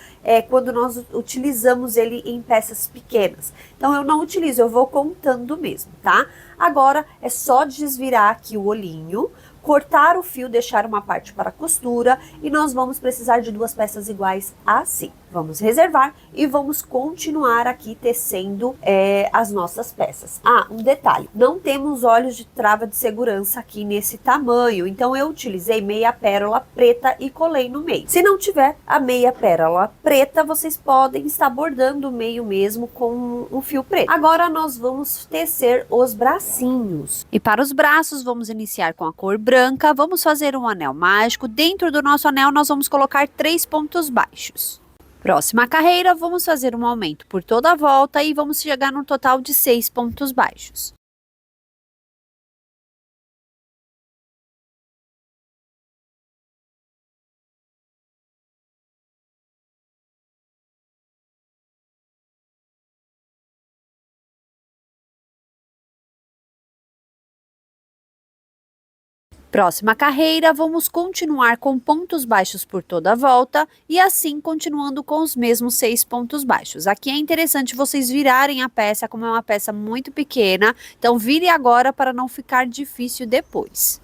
S1: quando nós utilizamos ele em peças pequenas. Então, eu não utilizo, eu vou contando mesmo, tá? Agora, é só desvirar aqui o olhinho, cortar o fio, deixar uma parte para costura e nós vamos precisar de 2 peças iguais assim. Vamos reservar e vamos continuar aqui tecendo as nossas peças. Ah, um detalhe, não temos olhos de trava de segurança aqui nesse tamanho, então eu utilizei meia pérola preta e colei no meio. Se não tiver a meia pérola preta, vocês podem estar bordando o meio mesmo com um fio preto. Agora nós vamos tecer os bracinhos. E para os braços, vamos iniciar com a cor branca, vamos fazer um anel mágico. Dentro do nosso anel, nós vamos colocar 3 pontos baixos. Próxima carreira, vamos fazer um aumento por toda a volta e vamos chegar no total de 6 pontos baixos. Próxima carreira, vamos continuar com pontos baixos por toda a volta e assim continuando com os mesmos 6 pontos baixos. Aqui é interessante vocês virarem a peça, como é uma peça muito pequena, então vire agora para não ficar difícil depois.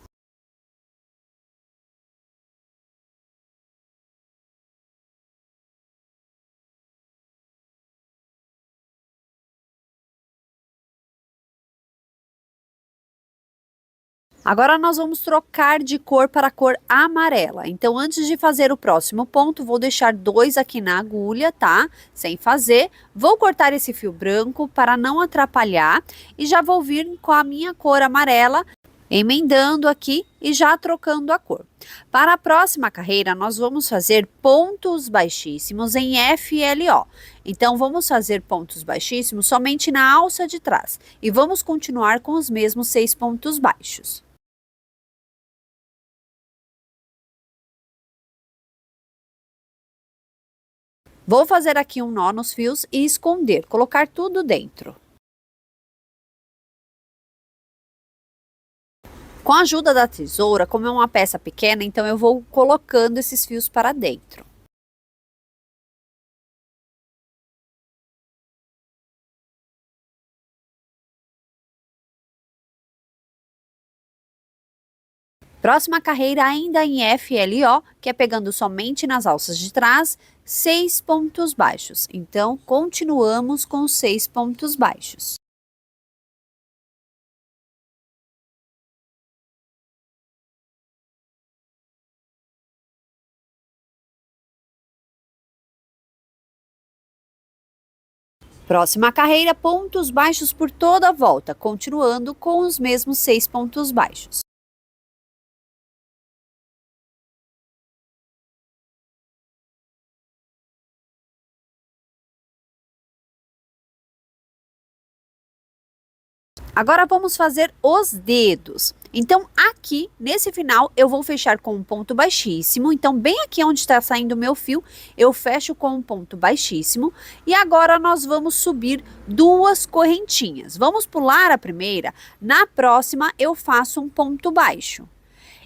S1: Agora nós vamos trocar de cor para a cor amarela. Então, antes de fazer o próximo ponto, vou deixar 2 aqui na agulha, tá? Sem fazer. Vou cortar esse fio branco para não atrapalhar e já vou vir com a minha cor amarela, emendando aqui e já trocando a cor. Para a próxima carreira, nós vamos fazer pontos baixíssimos em FLO. Então, vamos fazer pontos baixíssimos somente na alça de trás e vamos continuar com os mesmos 6 pontos baixos. Vou fazer aqui um nó nos fios e esconder, colocar tudo dentro. Com a ajuda da tesoura, como é uma peça pequena, então eu vou colocando esses fios para dentro. Próxima carreira ainda em FLO, que é pegando somente nas alças de trás, 6 pontos baixos. Então, continuamos com os 6 pontos baixos. Próxima carreira, pontos baixos por toda a volta, continuando com os mesmos 6 pontos baixos. Agora vamos fazer os dedos. Então aqui nesse final eu vou fechar com um ponto baixíssimo. Então bem aqui onde está saindo o meu fio, eu fecho com um ponto baixíssimo. E agora nós vamos subir duas correntinhas. Vamos pular a primeira, na próxima eu faço um ponto baixo.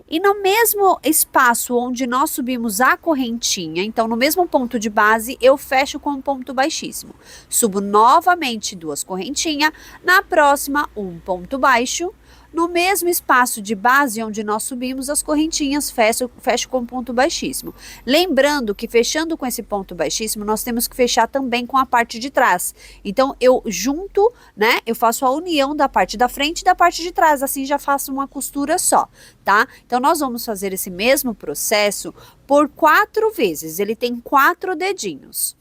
S1: E no mesmo espaço onde nós subimos a correntinha, então no mesmo ponto de base, eu fecho com um ponto baixíssimo. Subo novamente duas correntinhas, na próxima um ponto baixo. No mesmo espaço de base onde nós subimos as correntinhas, fecho com ponto baixíssimo. Lembrando que fechando com esse ponto baixíssimo, nós temos que fechar também com a parte de trás. Então, eu junto, né, eu faço a união da parte da frente e da parte de trás, assim já faço uma costura só, tá? Então, nós vamos fazer esse mesmo processo por 4 vezes, ele tem 4 dedinhos.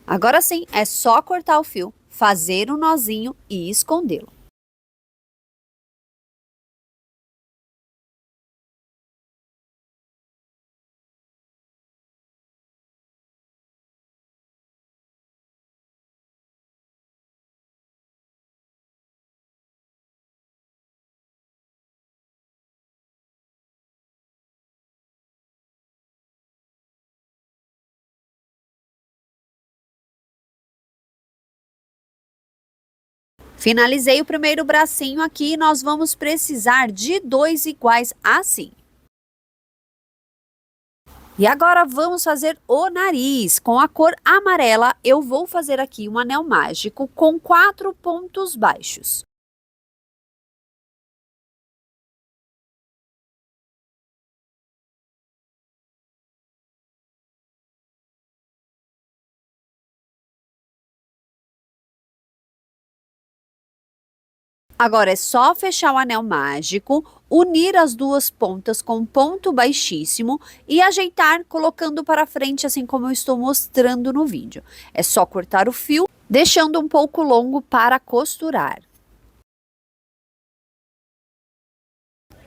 S1: Agora sim, é só cortar o fio, fazer um nozinho e escondê-lo. Finalizei o primeiro bracinho aqui e nós vamos precisar de 2 iguais assim. E agora vamos fazer o nariz. Com a cor amarela, eu vou fazer aqui um anel mágico com 4 pontos baixos. Agora é só fechar o anel mágico, unir as duas pontas com ponto baixíssimo e ajeitar colocando para frente assim como eu estou mostrando no vídeo. É só cortar o fio, deixando um pouco longo para costurar.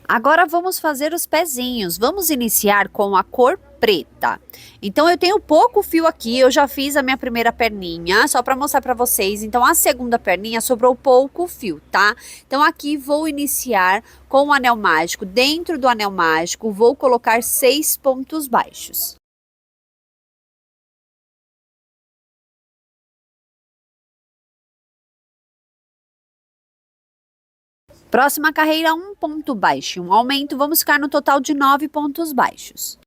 S1: Agora vamos fazer os pezinhos. Vamos iniciar com a cor preta. Então eu tenho pouco fio aqui, eu já fiz a minha primeira perninha, só para mostrar para vocês. Então a segunda perninha sobrou pouco fio, tá? Então aqui vou iniciar com o anel mágico. Dentro do anel mágico vou colocar 6 pontos baixos. Próxima carreira, um ponto baixo e um aumento, vamos ficar no total de 9 pontos baixos.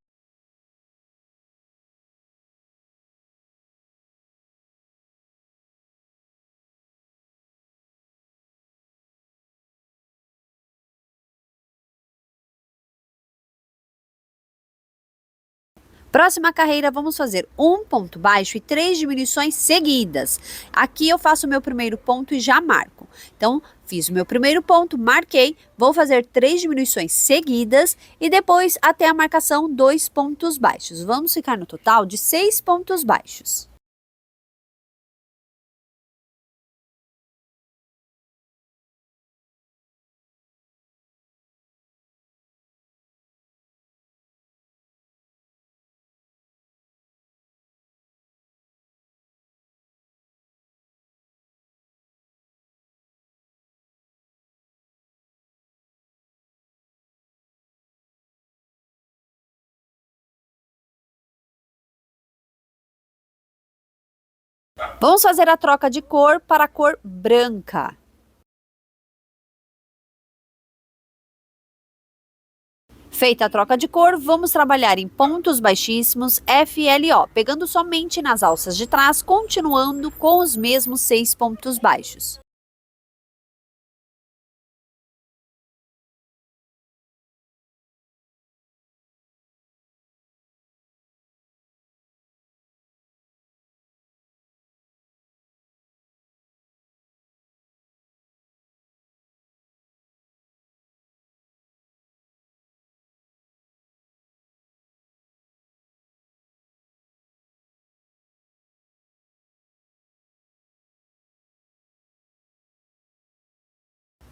S1: Próxima carreira, vamos fazer um ponto baixo e 3 diminuições seguidas. Aqui eu faço o meu primeiro ponto e já marco. Então, fiz o meu primeiro ponto, marquei, vou fazer 3 diminuições seguidas e depois até a marcação 2 pontos baixos. Vamos ficar no total de 6 pontos baixos. Vamos fazer a troca de cor para a cor branca. Feita a troca de cor, vamos trabalhar em pontos baixíssimos FLO, pegando somente nas alças de trás, continuando com os mesmos 6 pontos baixos.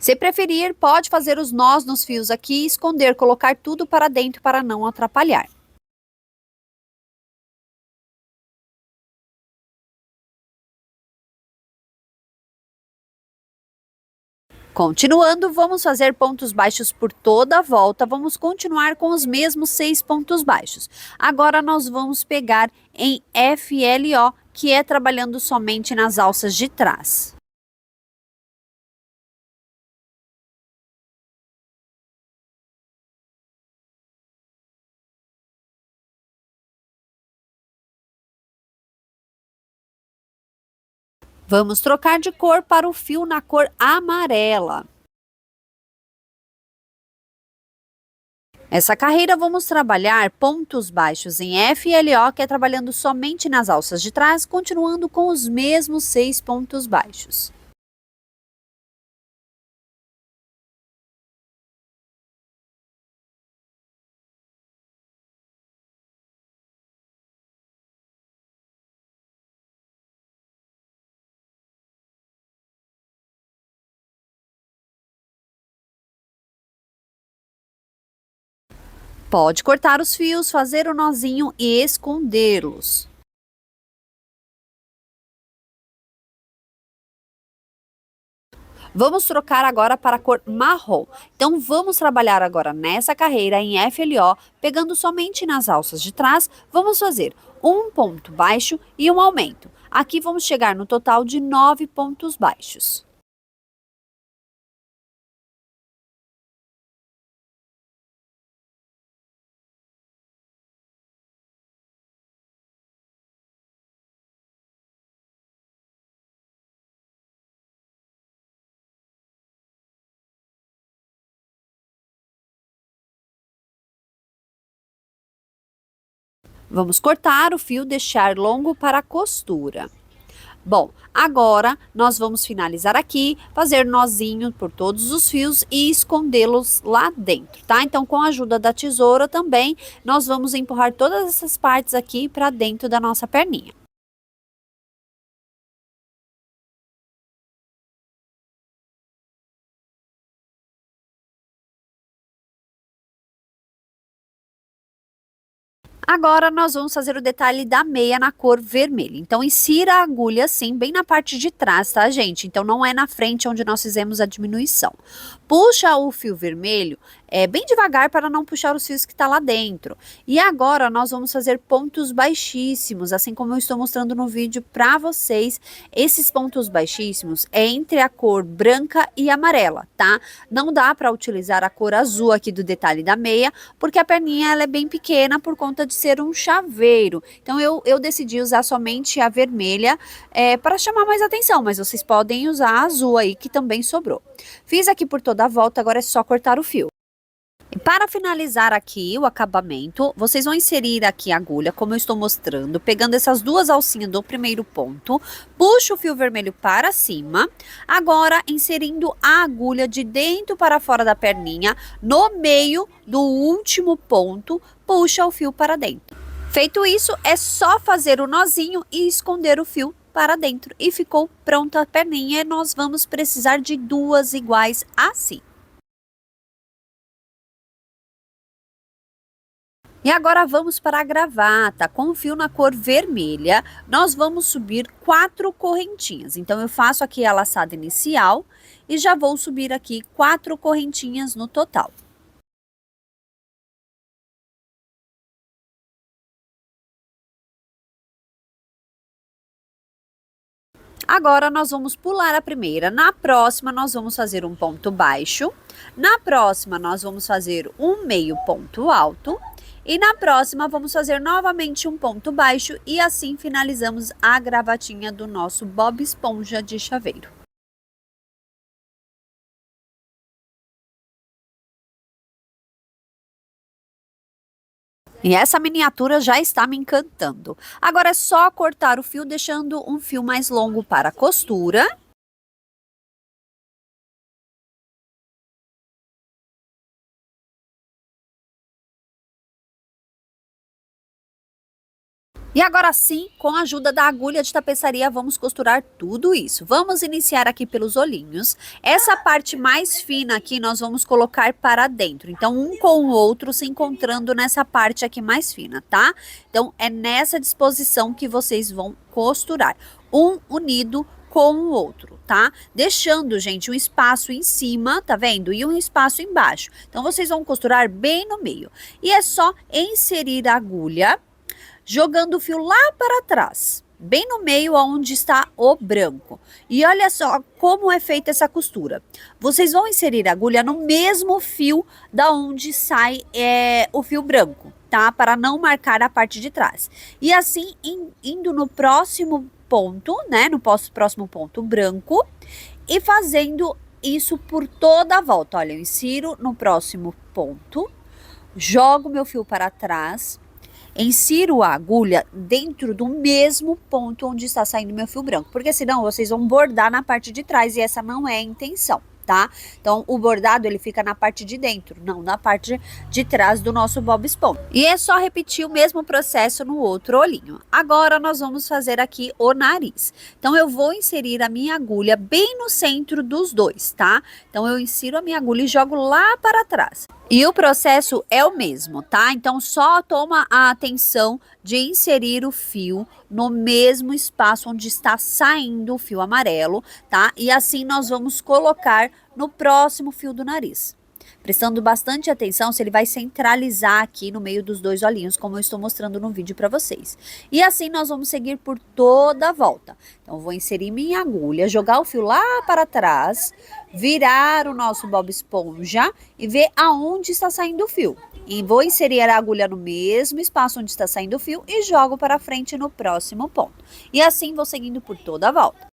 S1: Se preferir, pode fazer os nós nos fios aqui e esconder, colocar tudo para dentro para não atrapalhar. Continuando, vamos fazer pontos baixos por toda a volta, vamos continuar com os mesmos 6 pontos baixos. Agora nós vamos pegar em FLO, que é trabalhando somente nas alças de trás. Vamos trocar de cor para o fio na cor amarela. Essa carreira vamos trabalhar pontos baixos em FLO, que é trabalhando somente nas alças de trás, continuando com os mesmos 6 pontos baixos. Pode cortar os fios, fazer o nozinho e escondê-los. Vamos trocar agora para a cor marrom. Então, vamos trabalhar agora nessa carreira em FLO, pegando somente nas alças de trás, vamos fazer um ponto baixo e um aumento. Aqui vamos chegar no total de 9 pontos baixos. Vamos cortar o fio, deixar longo para a costura. Bom, agora nós vamos finalizar aqui, fazer nozinho por todos os fios e escondê-los lá dentro, tá? Então, com a ajuda da tesoura também, nós vamos empurrar todas essas partes aqui para dentro da nossa perninha. Agora nós vamos fazer o detalhe da meia na cor vermelha. Então, insira a agulha assim, bem na parte de trás, tá, gente? Então, não é na frente onde nós fizemos a diminuição. Puxa o fio vermelho bem devagar para não puxar os fios que tá lá dentro. E agora nós vamos fazer pontos baixíssimos, assim como eu estou mostrando no vídeo para vocês. Esses pontos baixíssimos é entre a cor branca e amarela, tá? Não dá para utilizar a cor azul aqui do detalhe da meia, porque a perninha ela é bem pequena por conta de ser um chaveiro. Então eu decidi usar somente a vermelha para chamar mais atenção, mas vocês podem usar a azul aí que também sobrou. Fiz aqui por toda a volta, agora é só cortar o fio. E para finalizar aqui o acabamento, vocês vão inserir aqui a agulha, como eu estou mostrando, pegando essas duas alcinhas do primeiro ponto, puxa o fio vermelho para cima, agora inserindo a agulha de dentro para fora da perninha, no meio do último ponto, puxa o fio para dentro. Feito isso, é só fazer o nozinho e esconder o fio para dentro. E ficou pronta a perninha, e nós vamos precisar de duas iguais assim. E agora vamos para a gravata, com o fio na cor vermelha, nós vamos subir 4 correntinhas. Então, eu faço aqui a laçada inicial e já vou subir aqui 4 correntinhas no total. Agora, nós vamos pular a primeira. Na próxima, nós vamos fazer um ponto baixo. Na próxima, nós vamos fazer um meio ponto alto. E na próxima, vamos fazer novamente um ponto baixo e assim finalizamos a gravatinha do nosso Bob Esponja de chaveiro. E essa miniatura já está me encantando. Agora é só cortar o fio, deixando um fio mais longo para a costura. E agora sim, com a ajuda da agulha de tapeçaria, vamos costurar tudo isso. Vamos iniciar aqui pelos olhinhos. Essa parte mais fina aqui, nós vamos colocar para dentro. Então, um com o outro se encontrando nessa parte aqui mais fina, tá? Então, é nessa disposição que vocês vão costurar. Um unido com o outro, tá? Deixando, gente, um espaço em cima, tá vendo? E um espaço embaixo. Então, vocês vão costurar bem no meio. E é só inserir a agulha, jogando o fio lá para trás, bem no meio onde está o branco. E olha só como é feita essa costura. Vocês vão inserir a agulha no mesmo fio da onde sai o fio branco, tá? Para não marcar a parte de trás. E assim, indo no próximo ponto, né? No próximo ponto branco e fazendo isso por toda a volta. Olha, eu insiro no próximo ponto, jogo meu fio para trás, insiro a agulha dentro do mesmo ponto onde está saindo meu fio branco, porque senão vocês vão bordar na parte de trás e essa não é a intenção, tá? Então, o bordado ele fica na parte de dentro, não na parte de trás do nosso Bob Esponja. E é só repetir o mesmo processo no outro olhinho. Agora, nós vamos fazer aqui o nariz. Então, eu vou inserir a minha agulha bem no centro dos dois, tá? Então, eu insiro a minha agulha e jogo lá para trás. E o processo é o mesmo, tá? Então, só toma a atenção de inserir o fio no mesmo espaço onde está saindo o fio amarelo, tá? E assim nós vamos colocar no próximo fio do nariz. Prestando bastante atenção se ele vai centralizar aqui no meio dos dois olhinhos, como eu estou mostrando no vídeo para vocês. E assim nós vamos seguir por toda a volta. Então, eu vou inserir minha agulha, jogar o fio lá para trás, virar o nosso Bob Esponja e ver aonde está saindo o fio. E vou inserir a agulha no mesmo espaço onde está saindo o fio e jogo para frente no próximo ponto. E assim vou seguindo por toda a volta.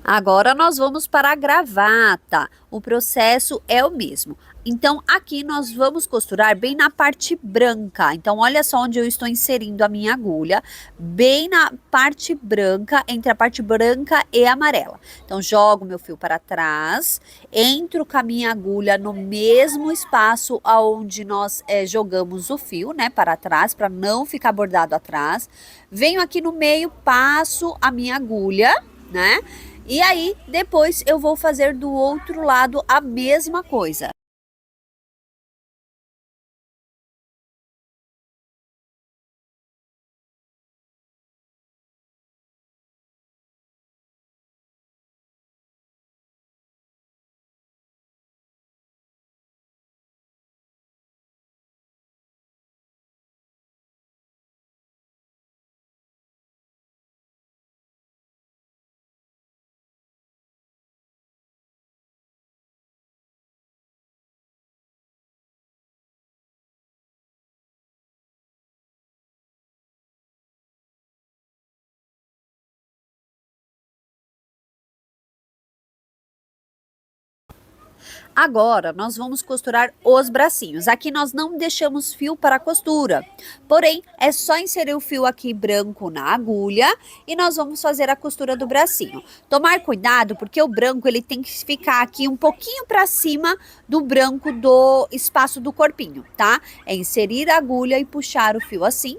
S1: Agora nós vamos para a gravata. O processo é o mesmo. Então, aqui nós vamos costurar bem na parte branca. Então, olha só onde eu estou inserindo a minha agulha, bem na parte branca, entre a parte branca e amarela. Então, jogo meu fio para trás, entro com a minha agulha no mesmo espaço aonde nós jogamos o fio, né, para trás, para não ficar bordado atrás. Venho aqui no meio, passo a minha agulha, né? E aí, depois eu vou fazer do outro lado a mesma coisa. Agora, nós vamos costurar os bracinhos. Aqui nós não deixamos fio para costura, porém, é só inserir o fio aqui branco na agulha e nós vamos fazer a costura do bracinho. Tomar cuidado, porque o branco ele tem que ficar aqui um pouquinho para cima do branco do espaço do corpinho, tá? É inserir a agulha e puxar o fio assim,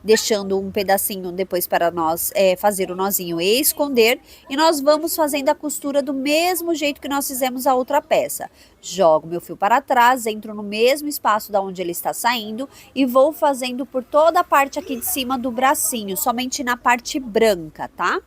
S1: deixando um pedacinho depois para nós fazer o nozinho e esconder. E nós vamos fazendo a costura do mesmo jeito que nós fizemos a outra peça. Jogo meu fio para trás, entro no mesmo espaço da onde ele está saindo e vou fazendo por toda a parte aqui de cima do bracinho, somente na parte branca, tá?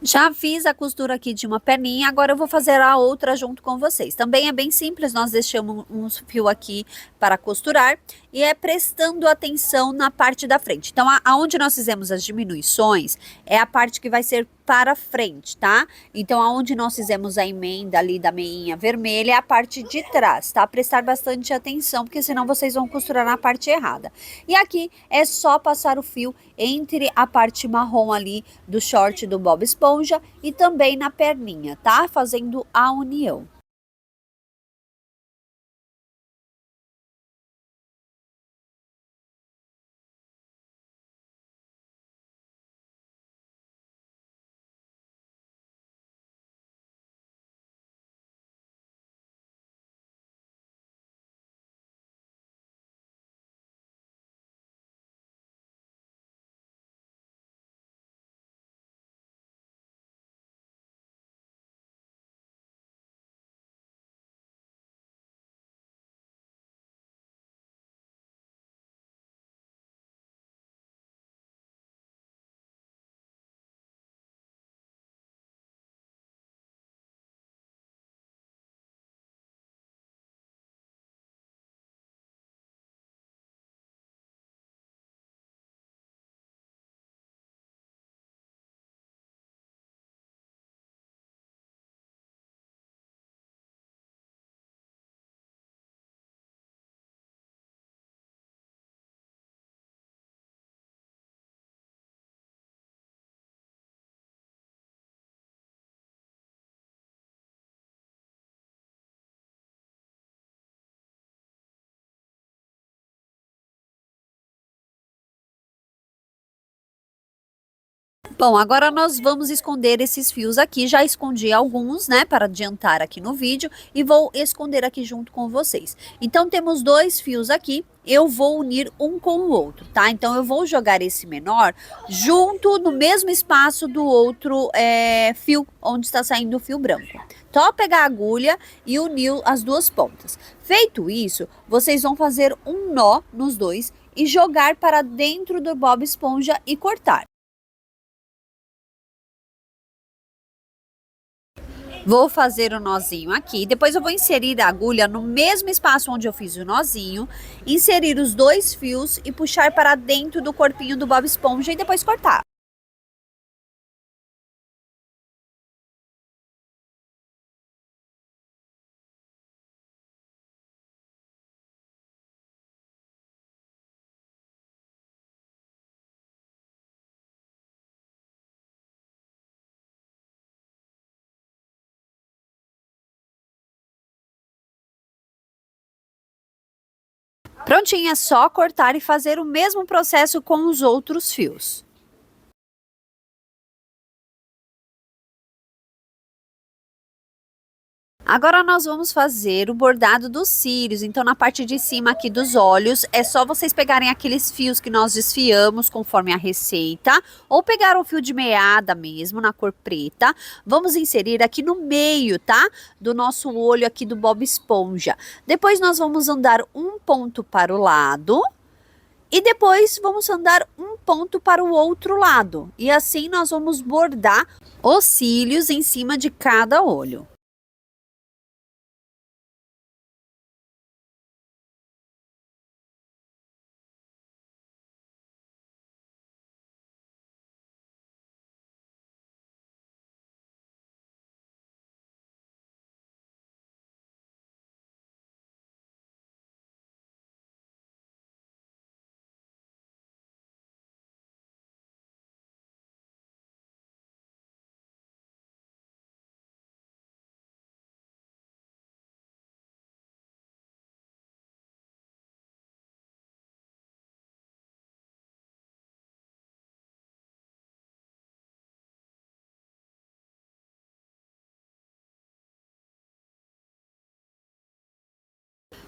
S1: Já fiz a costura aqui de uma perninha, agora eu vou fazer a outra junto com vocês. Também é bem simples, nós deixamos um fio aqui para costurar e é prestando atenção na parte da frente. Então, aonde nós fizemos as diminuições é a parte que vai ser para frente, tá? Então, aonde nós fizemos a emenda ali da meinha vermelha é a parte de trás, tá? Prestar bastante atenção, porque senão vocês vão costurar na parte errada. E aqui é só passar o fio entre a parte marrom ali do short do Bob Esponja e também na perninha, tá? Fazendo a união. Bom, agora nós vamos esconder esses fios aqui, já escondi alguns, né, para adiantar aqui no vídeo e vou esconder aqui junto com vocês. Então temos dois fios aqui, eu vou unir um com o outro, tá? Então eu vou jogar esse menor junto no mesmo espaço do outro fio, onde está saindo o fio branco. Só pegar a agulha e unir as duas pontas. Feito isso, vocês vão fazer um nó nos dois e jogar para dentro do Bob Esponja e cortar. Vou fazer o nozinho aqui, depois eu vou inserir a agulha no mesmo espaço onde eu fiz o nozinho, inserir os dois fios e puxar para dentro do corpinho do Bob Esponja e depois cortar. Prontinho, é só cortar e fazer o mesmo processo com os outros fios. Agora nós vamos fazer o bordado dos cílios, então na parte de cima aqui dos olhos, é só vocês pegarem aqueles fios que nós desfiamos conforme a receita, ou pegar um fio de meada mesmo, na cor preta, vamos inserir aqui no meio, tá? Do nosso olho aqui do Bob Esponja. Depois nós vamos andar um ponto para o lado, e depois vamos andar um ponto para o outro lado, e assim nós vamos bordar os cílios em cima de cada olho.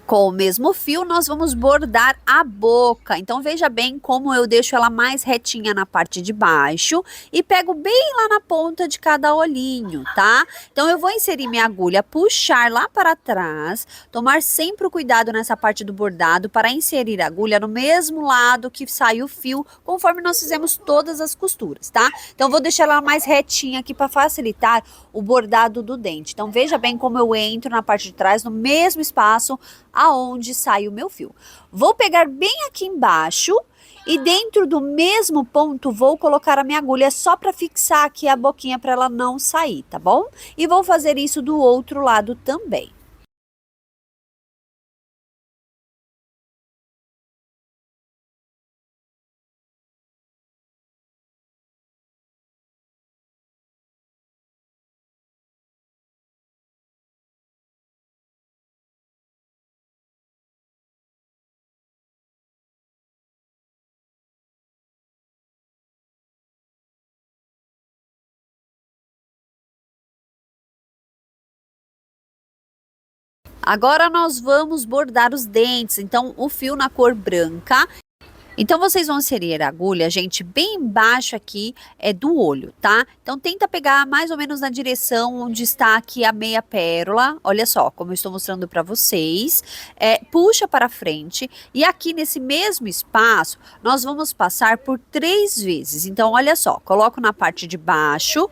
S1: Com o mesmo fio, nós vamos bordar a boca. Então, veja bem como eu deixo ela mais retinha na parte de baixo e pego bem lá na ponta de cada olhinho, tá? Então, eu vou inserir minha agulha, puxar lá para trás, tomar sempre o cuidado nessa parte do bordado para inserir a agulha no mesmo lado que sai o fio, conforme nós fizemos todas as costuras, tá? Então, eu vou deixar ela mais retinha aqui para facilitar o bordado do dente. Então, veja bem como eu entro na parte de trás, no mesmo espaço aonde sai o meu fio. Vou pegar bem aqui embaixo e dentro do mesmo ponto vou colocar a minha agulha só para fixar aqui a boquinha para ela não sair, tá bom? E vou fazer isso do outro lado também. Agora nós vamos bordar os dentes, então o fio na cor branca. Então, vocês vão inserir a agulha, gente, bem embaixo aqui do olho, tá? Então, tenta pegar mais ou menos na direção onde está aqui a meia pérola. Olha só, como eu estou mostrando para vocês. Puxa para frente e aqui nesse mesmo espaço, nós vamos passar por 3 vezes. Então, olha só, coloco na parte de baixo,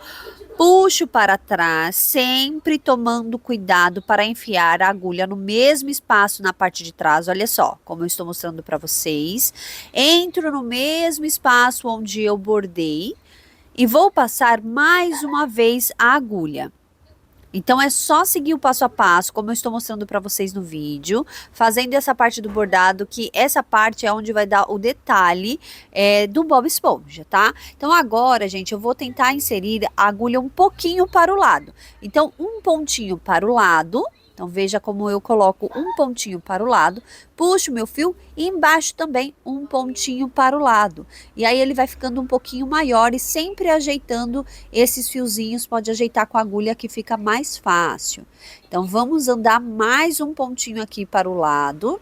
S1: puxo para trás, sempre tomando cuidado para enfiar a agulha no mesmo espaço na parte de trás. Olha só, como eu estou mostrando para vocês. Entro no mesmo espaço onde eu bordei e vou passar mais uma vez a agulha. Então, é só seguir o passo a passo, como eu estou mostrando para vocês no vídeo, fazendo essa parte do bordado, que essa parte é onde vai dar o detalhe do Bob Esponja, tá? Então, agora, gente, eu vou tentar inserir a agulha um pouquinho para o lado. Então, um pontinho para o lado Então veja como eu coloco um pontinho para o lado, puxo meu fio e embaixo também um pontinho para o lado. E aí ele vai ficando um pouquinho maior e sempre ajeitando esses fiozinhos, pode ajeitar com a agulha que fica mais fácil. Então vamos andar mais um pontinho aqui para o lado.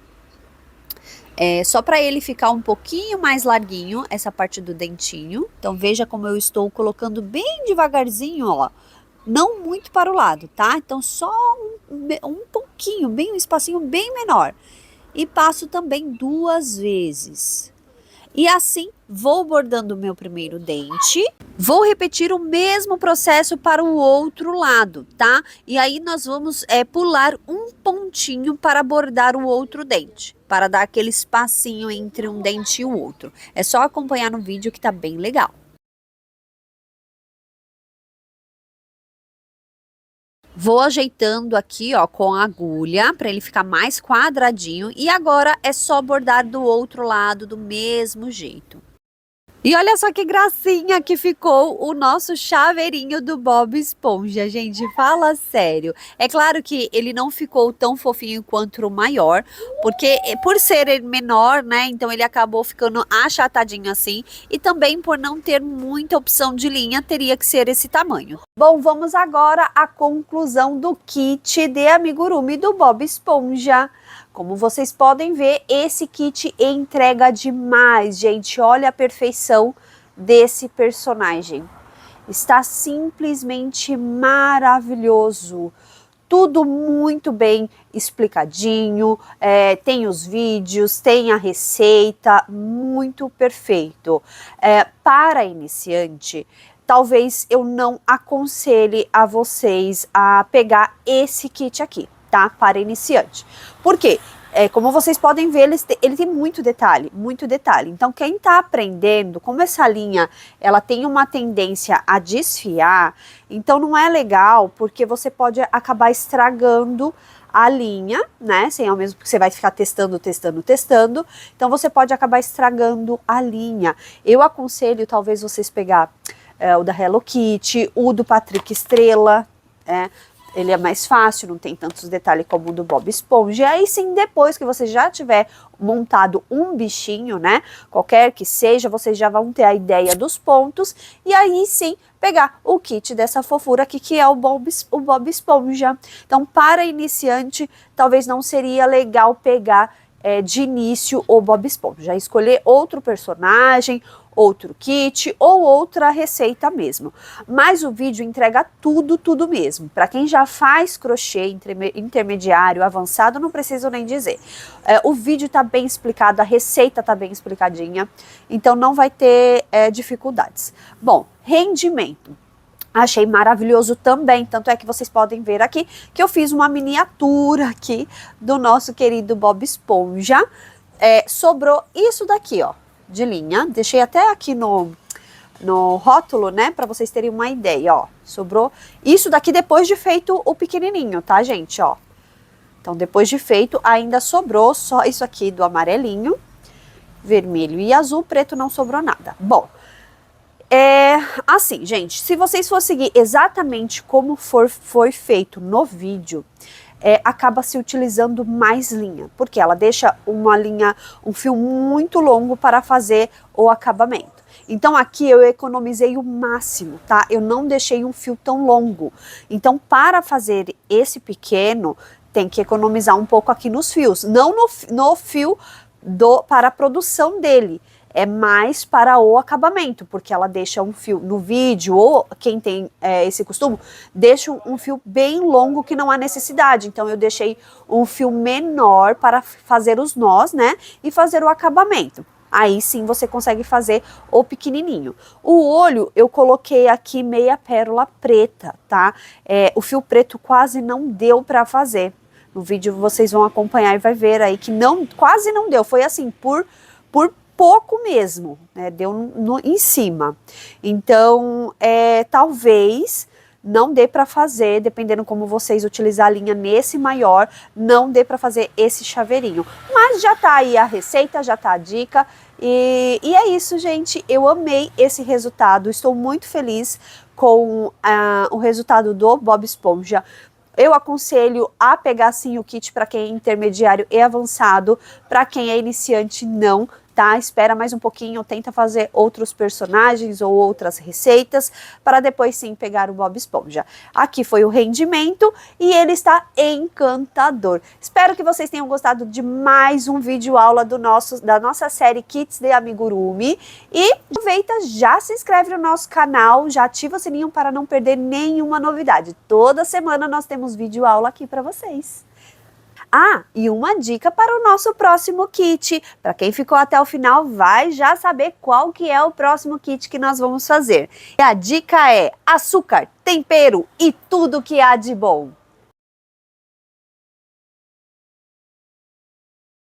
S1: Só para ele ficar um pouquinho mais larguinho, essa parte do dentinho. Então veja como eu estou colocando bem devagarzinho, ó. Não muito para o lado, tá? Então só um pouquinho, bem um espacinho bem menor. E passo também 2 vezes. E assim vou bordando o meu primeiro dente. Vou repetir o mesmo processo para o outro lado, tá? E aí nós vamos pular um pontinho para bordar o outro dente, para dar aquele espacinho entre um dente e o outro. É só acompanhar no vídeo que tá bem legal. Vou ajeitando aqui, ó, com a agulha para ele ficar mais quadradinho e agora é só bordar do outro lado do mesmo jeito. E olha só que gracinha que ficou o nosso chaveirinho do Bob Esponja, gente, fala sério. É claro que ele não ficou tão fofinho quanto o maior, porque por ser menor, né, então ele acabou ficando achatadinho assim, e também por não ter muita opção de linha, teria que ser esse tamanho. Bom, vamos agora à conclusão do kit de amigurumi do Bob Esponja. Como vocês podem ver, esse kit entrega demais, gente. Olha a perfeição desse personagem. Está simplesmente maravilhoso. Tudo muito bem explicadinho, tem os vídeos, tem a receita, muito perfeito. Para iniciante, talvez eu não aconselhe a vocês a pegar esse kit aqui, tá? Para iniciante. Por quê? Como vocês podem ver, ele tem muito detalhe, muito detalhe. Então, quem tá aprendendo, como essa linha, ela tem uma tendência a desfiar, então não é legal, porque você pode acabar estragando a linha, né, sem ao mesmo, porque você vai ficar testando, então você pode acabar estragando a linha. Eu aconselho, talvez, vocês pegar o da Hello Kitty, o do Patrick Estrela, ele é mais fácil, não tem tantos detalhes como o do Bob Esponja. E aí sim, depois que você já tiver montado um bichinho, né, qualquer que seja, vocês já vão ter a ideia dos pontos. E aí sim, pegar o kit dessa fofura aqui, que é o Bob Esponja. Então, para iniciante, talvez não seria legal pegar de início o Bob Esponja. Escolher outro personagem, outro kit ou outra receita mesmo. Mas o vídeo entrega tudo mesmo. Para quem já faz crochê intermediário, avançado, não preciso nem dizer. O vídeo tá bem explicado, a receita tá bem explicadinha, então não vai ter dificuldades. Bom, rendimento. Achei maravilhoso também, tanto é que vocês podem ver aqui que eu fiz uma miniatura aqui do nosso querido Bob Esponja. Sobrou isso daqui, ó, de linha. Deixei até aqui no rótulo, né, para vocês terem uma ideia, ó. Sobrou isso daqui depois de feito o pequenininho, tá, gente, ó. Então, depois de feito, ainda sobrou só isso aqui do amarelinho, vermelho e azul, preto não sobrou nada. Bom, assim, gente, se vocês for seguir exatamente como foi feito no vídeo, acaba se utilizando mais linha, porque ela deixa um fio muito longo para fazer o acabamento. Então aqui eu economizei o máximo, tá? Eu não deixei um fio tão longo. Então para fazer esse pequeno, tem que economizar um pouco aqui nos fios, não no fio para a produção dele. É mais para o acabamento, porque ela deixa um fio no vídeo, ou quem tem esse costume, deixa um fio bem longo que não há necessidade. Então eu deixei um fio menor para fazer os nós, né, e fazer o acabamento. Aí sim você consegue fazer o pequenininho. O olho eu coloquei aqui meia pérola preta, tá? O fio preto quase não deu para fazer. No vídeo vocês vão acompanhar e vai ver aí que quase não deu. Foi assim, por pouco mesmo, né? Deu em cima. Então, talvez não dê para fazer, dependendo como vocês utilizar a linha nesse maior, não dê para fazer esse chaveirinho. Mas já tá aí a receita, já tá a dica. E é isso, gente. Eu amei esse resultado. Estou muito feliz com o resultado do Bob Esponja. Eu aconselho a pegar sim o kit para quem é intermediário e avançado, para quem é iniciante não, tá? Espera mais um pouquinho, tenta fazer outros personagens ou outras receitas, para depois sim pegar o Bob Esponja. Aqui foi o rendimento e ele está encantador. Espero que vocês tenham gostado de mais um vídeo aula da nossa série Kits de Amigurumi. E aproveita, já se inscreve no nosso canal, já ativa o sininho para não perder nenhuma novidade. Toda semana nós temos vídeo aula aqui para vocês. Ah, e uma dica para o nosso próximo kit. Para quem ficou até o final, vai já saber qual que é o próximo kit que nós vamos fazer. E a dica é açúcar, tempero e tudo que há de bom.